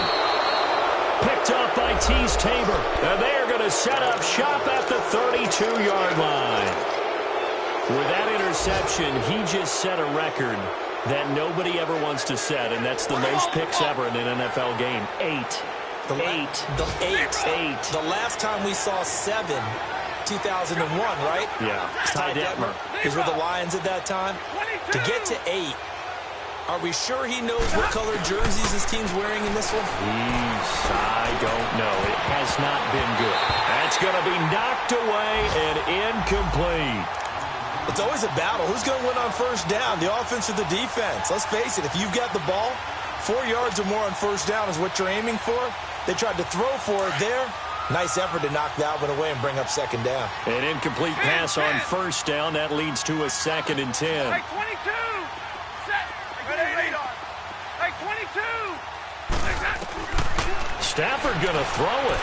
Picked up by Tease Tabor. And they are going to set up shop at the 32-yard line. With that interception, he just set a record that nobody ever wants to set, and that's the most picks ever in an NFL game. 8. Eight. The last time we saw 7, 2001, right? Yeah. Ty Detmer. He's with the Lions at that time. To get to 8, are we sure he knows what color jerseys his team's wearing in this one? I don't know. It has not been good. That's going to be knocked away and incomplete. It's always a battle. Who's going to win on first down, the offense or the defense? Let's face it, if you've got the ball, 4 yards or more on first down is what you're aiming for. They tried to throw for it there. Nice effort to knock that one away and bring up second down. An incomplete pass on first down. That leads to a 2nd and 10. Hey, 22! Set! Hey, 22! Stafford going to throw it.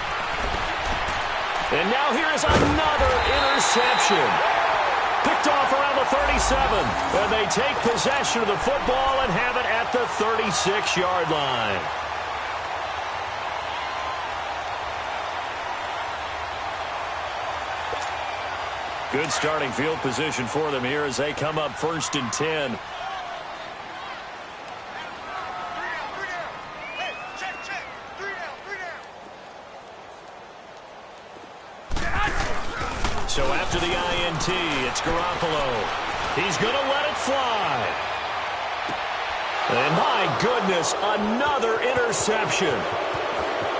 And now here is another interception. Picked off around the 37. And they take possession of the football and have it at the 36-yard line. Good starting field position for them here as they come up 1st and 10. So after the INT, it's Garoppolo. He's going to let it fly. And my goodness, another interception.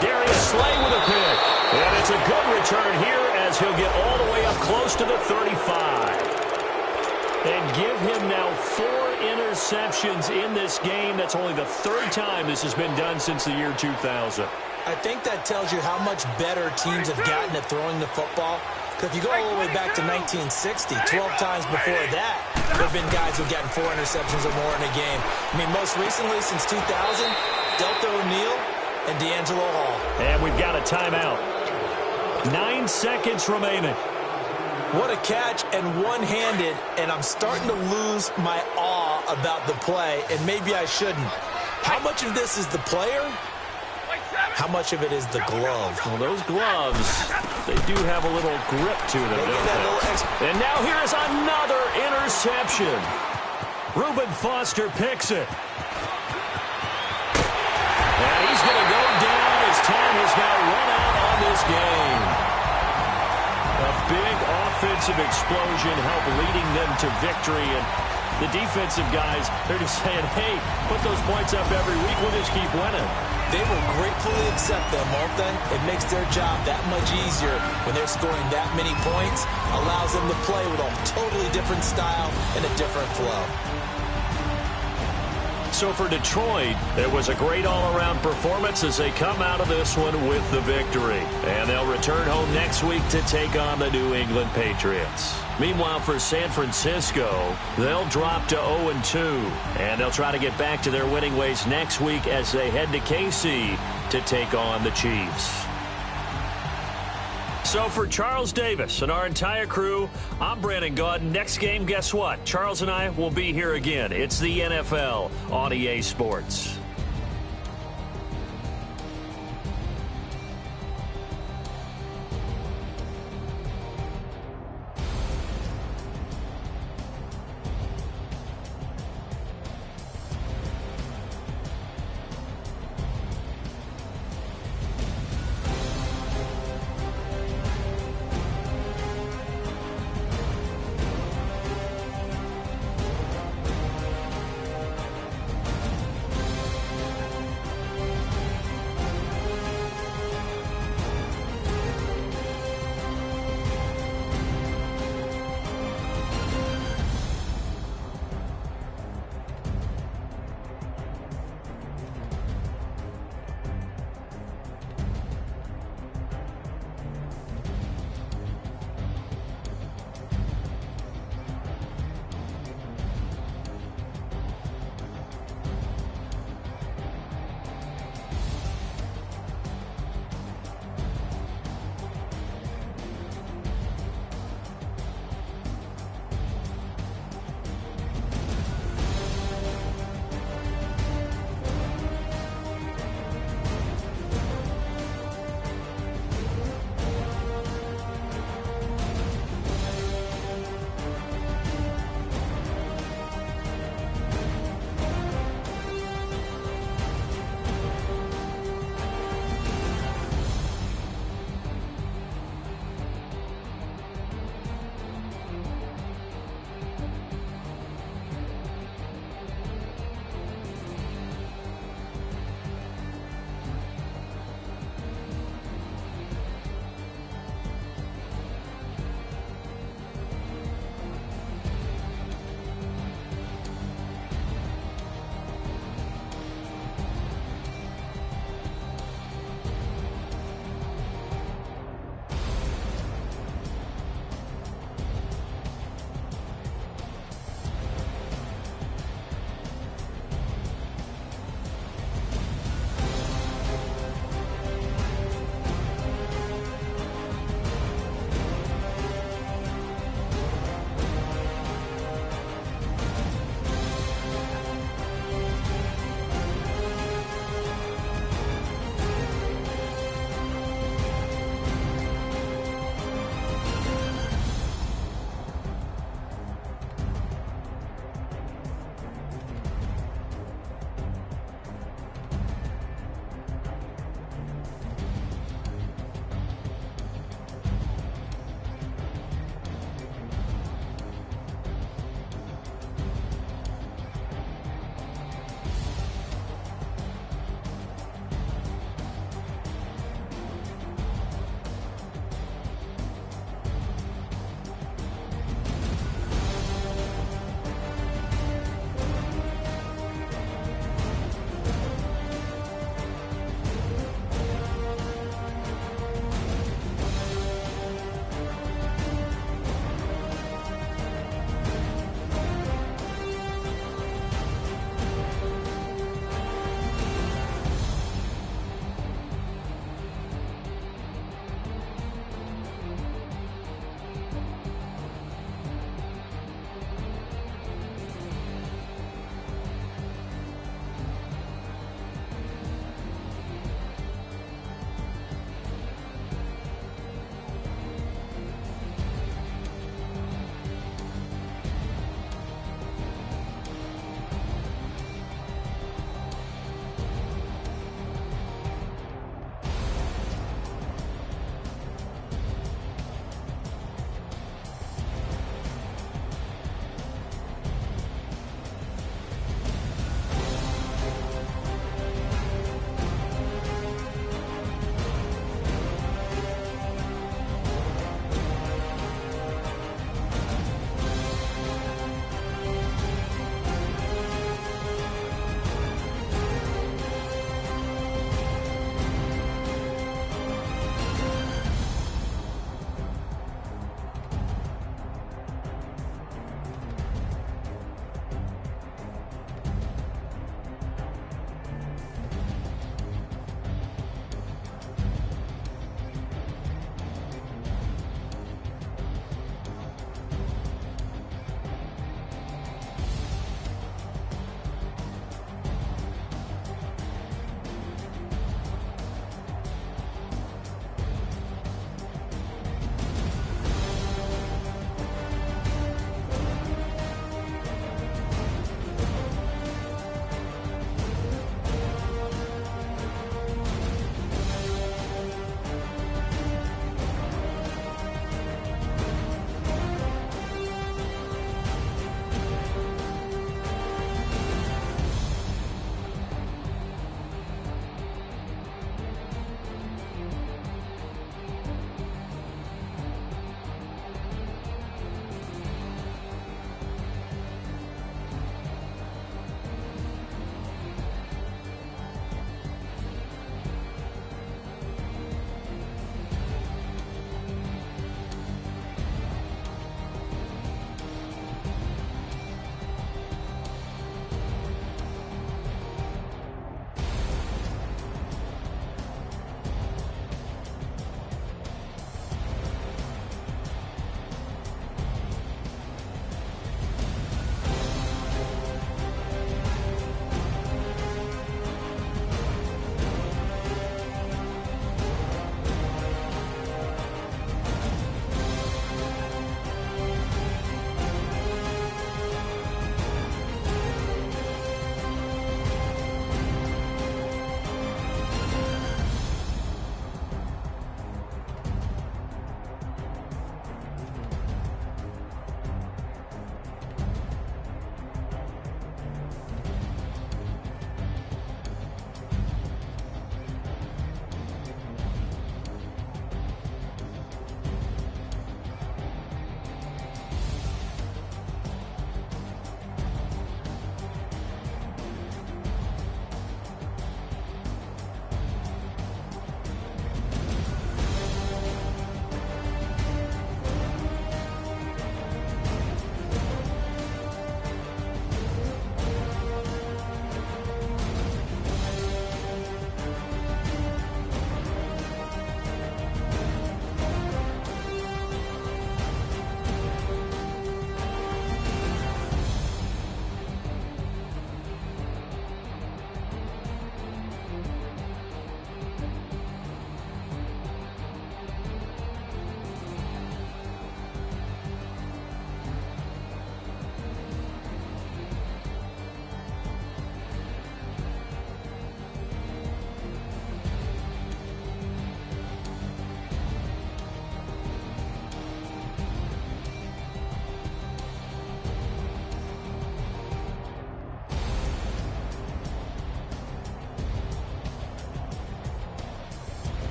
Darius Slay with a pick. And it's a good return here as he'll get all the way up close to the 35. And give him now 4 interceptions in this game. That's only the 3rd time this has been done since the year 2000. I think that tells you how much better teams have gotten at throwing the football. Because if you go all the way back to 1960, 12 times before that, there have been guys who've gotten 4 interceptions or more in a game. I mean, most recently, since 2000, Delta O'Neal and D'Angelo Hall. And we've got a timeout. 9 seconds remaining. What a catch, and one-handed, and I'm starting to lose my awe about the play, and maybe I shouldn't. How much of this is the player? How much of it is the glove? Well, those gloves, they do have a little grip to them, don't they? And now here is another interception. Reuben Foster picks it. And he's going to go down as time has now run out on this game. A big offensive explosion helped leading them to victory. And the defensive guys, they're just saying, hey, put those points up every week. We'll just keep winning. They will gratefully accept them, won't they? It makes their job that much easier when they're scoring that many points. Allows them to play with a totally different style and a different flow. So for Detroit, it was a great all-around performance as they come out of this one with the victory. And they'll return home next week to take on the New England Patriots. Meanwhile, for San Francisco, they'll drop to 0-2. And they'll try to get back to their winning ways next week as they head to KC to take on the Chiefs. So for Charles Davis and our entire crew, I'm Brandon Gaudin. Next game, guess what? Charles and I will be here again. It's the NFL on EA Sports.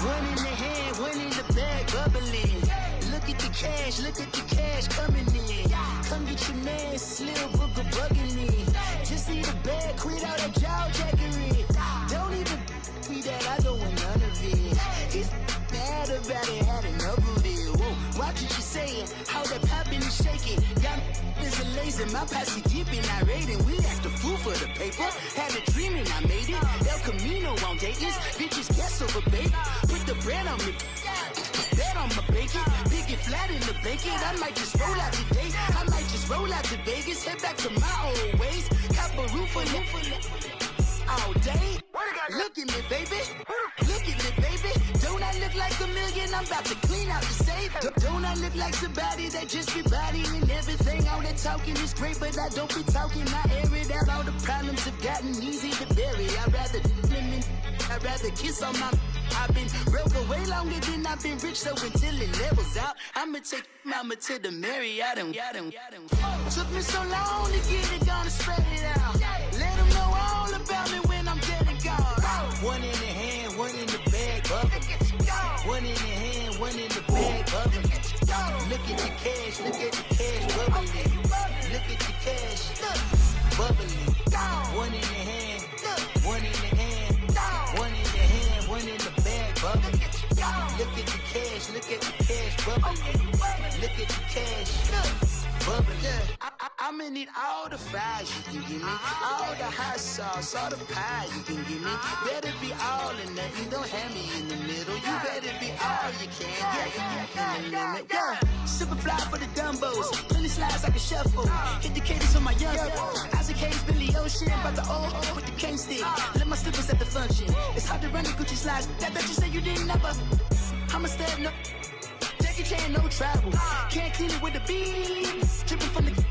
One in the hand, one in the bag, bubbling. Look at the cash coming in. Come get your man, Slim Booker bugging me. Just need a bag, quit all that jaw jackery. Don't even me that I don't want none of it. He's mad about it, had enough of it. Whoa, watch what you saying, how that poppin' and shaking. Got is a lazy, my posse deep and I raiding. We act a fool for the paper. Had a dream and I made it. El Camino on Dayton's, bitches guess over baby. Put the bread on me, bet on my bacon. Big and flat in the blanket. I might just roll out today. I might just roll out to Vegas. Head back to my old ways. Cop a roof for all day. Look at me, baby. Look at me, baby. Don't I look like a million? I'm about to clean out the safe. Don't I look like somebody that just be bodying everything? All that talking is great, but I don't be talking. I air it out. All the problems have gotten easy to bury. I'd rather kiss on my. I've been broke way longer than I've been rich, so until it levels out, I'ma take mama to the Marriott and took me so long to get it, gonna spread it out. Let them know all about me when I'm dead and gone. One in the hand, one in the bag, bubbling. One in the hand, one in the bag, bubbling. Look at the cash, bubbling. Look at the cash, bubbling. One in the hand, one in the hand, one in the hand, one in the bag, bubbling. Look at the cash, bubbling. Look at the cash, bubbling. I'ma need all the fries you can give me, all the hot sauce, all the pie you can give me. Better be all or nothing, don't have me in the middle. You better be all you can, yeah. Super fly for the Dumbos, plenty slides like a shuffle. Hit the cadence on my young Isaac Hayes, Billy Ocean, but the old with the cane stick. Let my slippers at the function. It's hard to run the Gucci slides. That you say you didn't never. I'ma step no. Jackie Chan, no travel. Can't clean it with the beat. Dripping from the.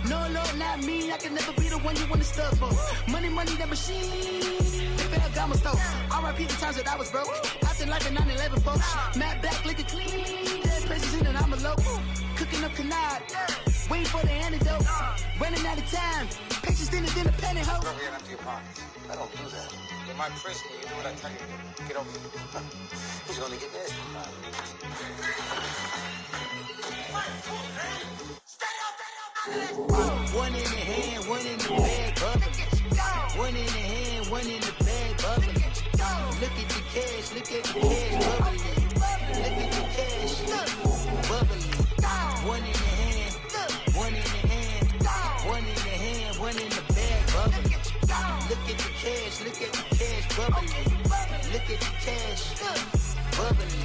No, Lord, not me. I can never be the one you want to stuff for. Money, that machine. They fell down my stove. R.I.P. the times that I was broke. Acting like a 9/11 folks. Matte black, liquor clean. Dead places in and I'm a local. Cooking up canard. Waiting for the antidote. Running out of time. Patience thinner than a penny hoe. Go ahead empty your pockets. I don't do that. In my prison, you do what I tell you to do. Get over here. He's gonna get nasty. One in the hand, one in the bag, bubbling. One in the hand, one in the bag, bubbling. Look at the cash, bubbling. Look at the cash, bubbling. One in the hand, one in the hand, one in the hand, one in the bag, bubbling. Look at the cash, bubbling. Look at the cash, bubbling.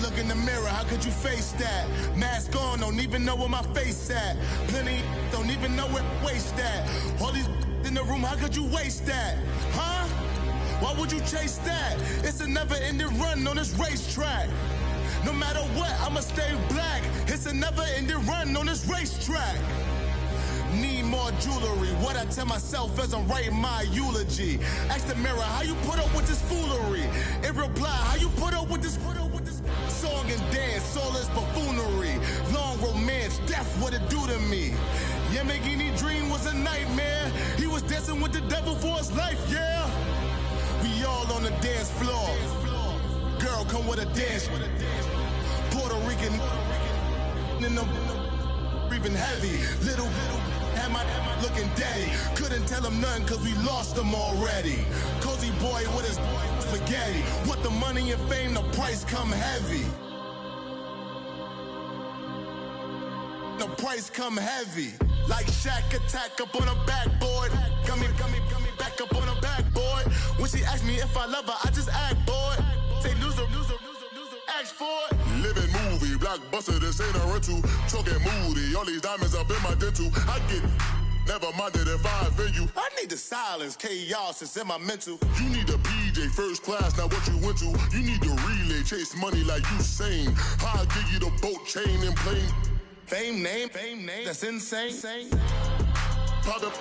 Look in the mirror, how could you face that? Mask on, don't even know where my face at. Plenty don't even know where waste at. All these in the room, how could you waste that? Huh? Why would you chase that? It's a never-ending run on this racetrack. No matter what, I'ma stay black. It's a never-ending run on this racetrack. Need more jewelry, what I tell myself as I'm writing my eulogy. Ask the mirror, how you put up with this foolery? In reply, how you put up with this song and dance, all this buffoonery. Long romance, death, what it do to me? Yamagini dream was a nightmare. He was dancing with the devil for his life, yeah. We all on the dance floor. Girl, come with a dance. Puerto Rican in the breathing heavy. Little had my looking daddy. Couldn't tell him nothing cause we lost him already. Cozy boy with his spaghetti. With the money and fame, the price come heavy. The price come heavy. Like Shaq attack up on a backboard. Gummy, back up on a backboard. When she asked me if I love her, I just act bored. Say loser, ask for it. Living movie, blockbuster, this ain't a rental. Talking moody, all these diamonds up in my dental. I get never minded if I offend you. I need the silence, chaos, it's in my mental. You need a PJ, first class, not what you went to. You need the relay, chase money like you sane. I'll give you the boat chain and plane. Fame name, that's insane. Pop up.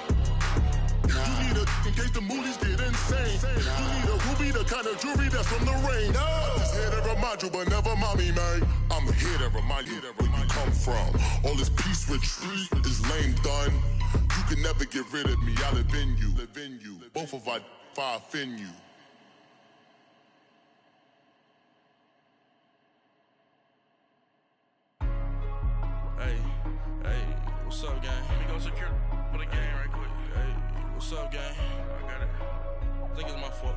You need a in case the movies get insane. You need a ruby, the kind of jewelry that's from the rain. I'm just here to remind you, but never mind me, man. I'm here to remind you where you come from. All this peace retreat is lame done. You can never get rid of me. I live in you. Both of I offend you. Hey, what's up, gang? Let me go secure for the game right quick. Hey, what's up, gang? I got it. I think it's my fault.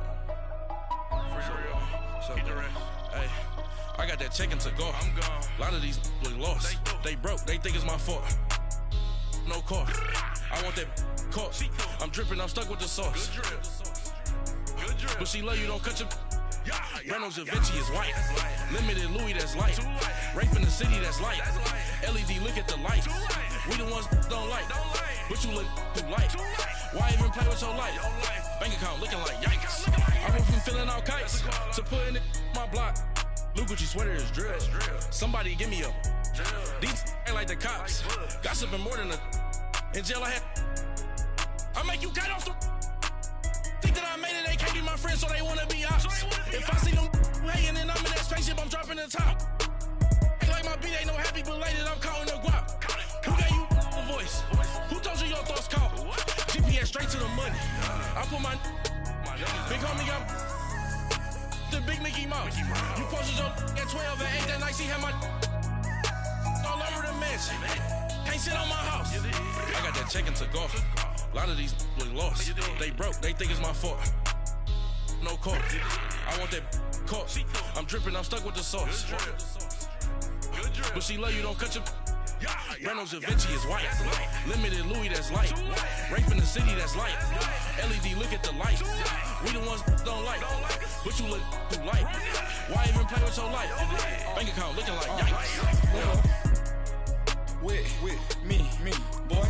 For real. What's up, the rest. Hey, I got that chicken to go. I'm gone. A lot of these look lost. They broke. They think it's my fault. No car. I want that caught. I'm dripping. I'm stuck with the sauce. Good drip. But she love you. Don't cut your. Reynolds Da Vinci is white. Limited Louis, that's light. Rape in the city, that's light. LED, look at the light. We the ones don't like. But you look too light. Why even play with your life? Bank account looking like yikes. I went from filling out kites to putting it in my block. Blue Gucci sweater is drill. Somebody give me a. These ain't like the cops. Gossiping more than a. In jail I had. I make you cut off the. Think that I made it, they can't be my friends, so they wanna be ops. If I see them hating and I'm in that spaceship, I'm dropping the top. Ain't like my beat, ain't no happy belated, I'm counting the guap. Who gave you a voice? Who told you your thoughts count? GPS straight to the money. I put my big homie got the big Mickey Mouse. You posted your at 12 and 8 that night, she had my all over the mansion. Can't sit on my house. I got that check into golf. A lot of these look lost. They broke, they think it's my fault. No car. I want that caught. I'm dripping, I'm stuck with the sauce. But she love you, don't cut your. Reynolds Da Vinci is white. Limited Louis, that's light. Rape in the city, that's light. LED, look at the light. We the ones don't like. But you look too light. Why even play with your life? Bank account looking like yikes. With me, boy.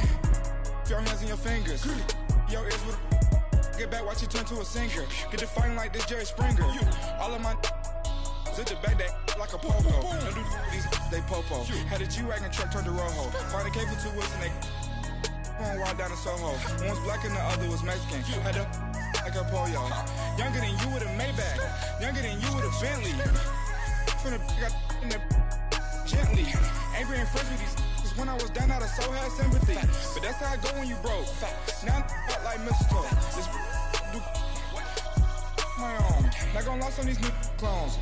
Your hands and your fingers. Your ears with get back, watch you turn to a singer. Get to fighting like this Jerry Springer. All of my zip the back that like a popo. Don't do these they popo. Had a G-Wagon truck turned to Rojo. Find a cave for 2 weeks and they going wild down in Soho. One was black and the other was Mexican. Had a like a pollo. Younger than you with a Maybach. Younger than you with a Bentley. From the got in the gently. Ain't been friends with these. When I was down out of so had sympathy. But that's how I go when you broke. Now I'm out like mistletoe. This do my own. Not gonna lost on these new clones.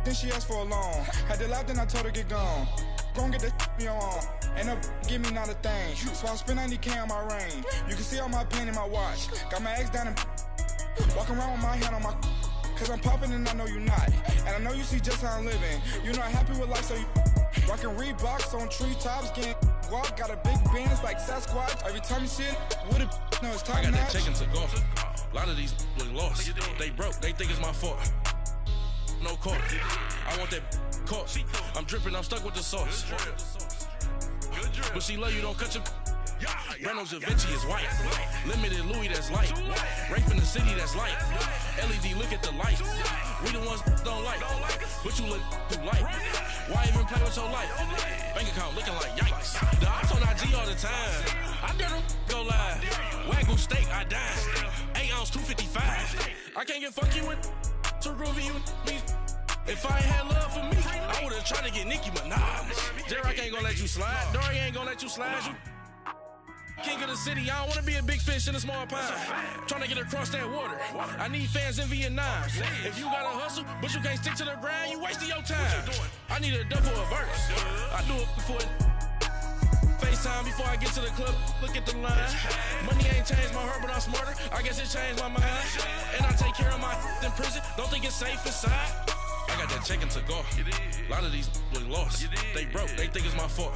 Then she asked for a loan. Had to laugh, then I told her get gone. Gon' get that me on. Ain't no give me not a thing. So I spend 90K on my range. You can see all my pen in my watch. Got my ex down and walking around with my hand on my. Cause I'm popping and I know you not. And I know you see just how I'm living. You're not happy with life, so you. Rockin' Reeboks on treetops, getting walk, got a big bands like Sasquatch. Every time you see it, with it, no, it's time. I got that chicken to go. A lot of these look lost. They broke, they think it's my fault. No car. I want that caught. I'm dripping, I'm stuck with the sauce. But she love you, don't cut your. Reynolds Da Vinci is white. Limited Louis, that's light. Rape in the city, that's light. LED, look at the light. We the ones don't like. But you look too light. Why even play with your life? Bank account looking like yikes. The ops on IG all the time. I dare them go live. Wagyu steak, I dine. 8 ounce, 255. I can't get funky with too groovy you me. If I ain't had love for me, I would've tried to get Nicki Minaj. J-Rock ain't gonna let you slide. Dory ain't gonna let you slide. You king of the city, I don't wanna be a big fish in a small pond. Trying to get across that water. I need fans in Vietnam. If you gotta hustle, but you can't stick to the grind, you wasting your time. I need a double a verse. I do it before FaceTime before I get to the club. Look at the line. Money ain't changed my heart, but I'm smarter. I guess it changed my mind. And I take care of my in prison. Don't think it's safe inside. I got that chicken to go. A lot of these look lost. They broke, they think it's my fault.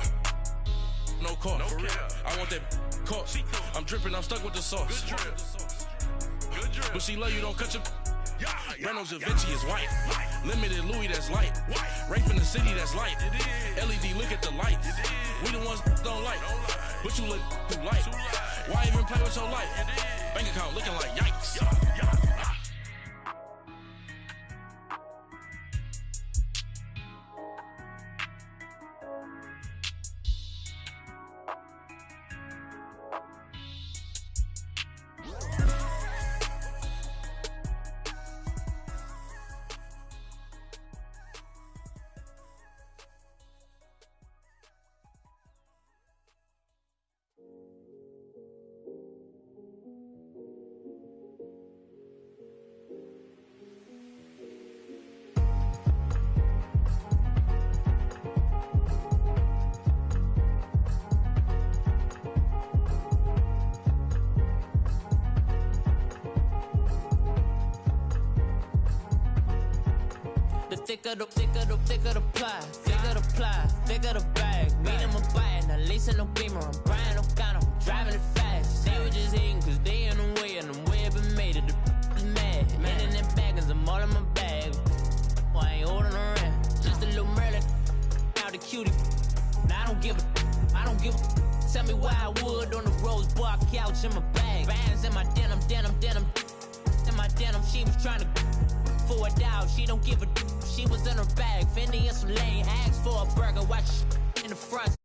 No car. No I want that caught. I'm dripping, I'm stuck with the sauce. But she love you, don't cut your. Reynolds Da Vinci is white. Limited Louis, that's light. Rape in the city, that's light. LED, look at the light. We the ones don't like. But you look too light. Why even play with your life? Bank account looking like yikes. Thicker the pie, thicker the bag. Mean I'm a buyer, now lacing no beamer. I'm Brian O'Connor, I'm driving it fast. They were just hating cause they in the way, and the way I've been made it, the is mad. Man in them baggins, I'm all in my bag. Well, I ain't holding around, just a little Merlin, out the cutie. Now I don't give a, tell me why I would on the rose bar couch in my bag. Bands in my denim. In my denim, she was trying to for a doubt, she don't give a. She was in her bag, Fendi and some lane. Asked for a burger, watch in the front.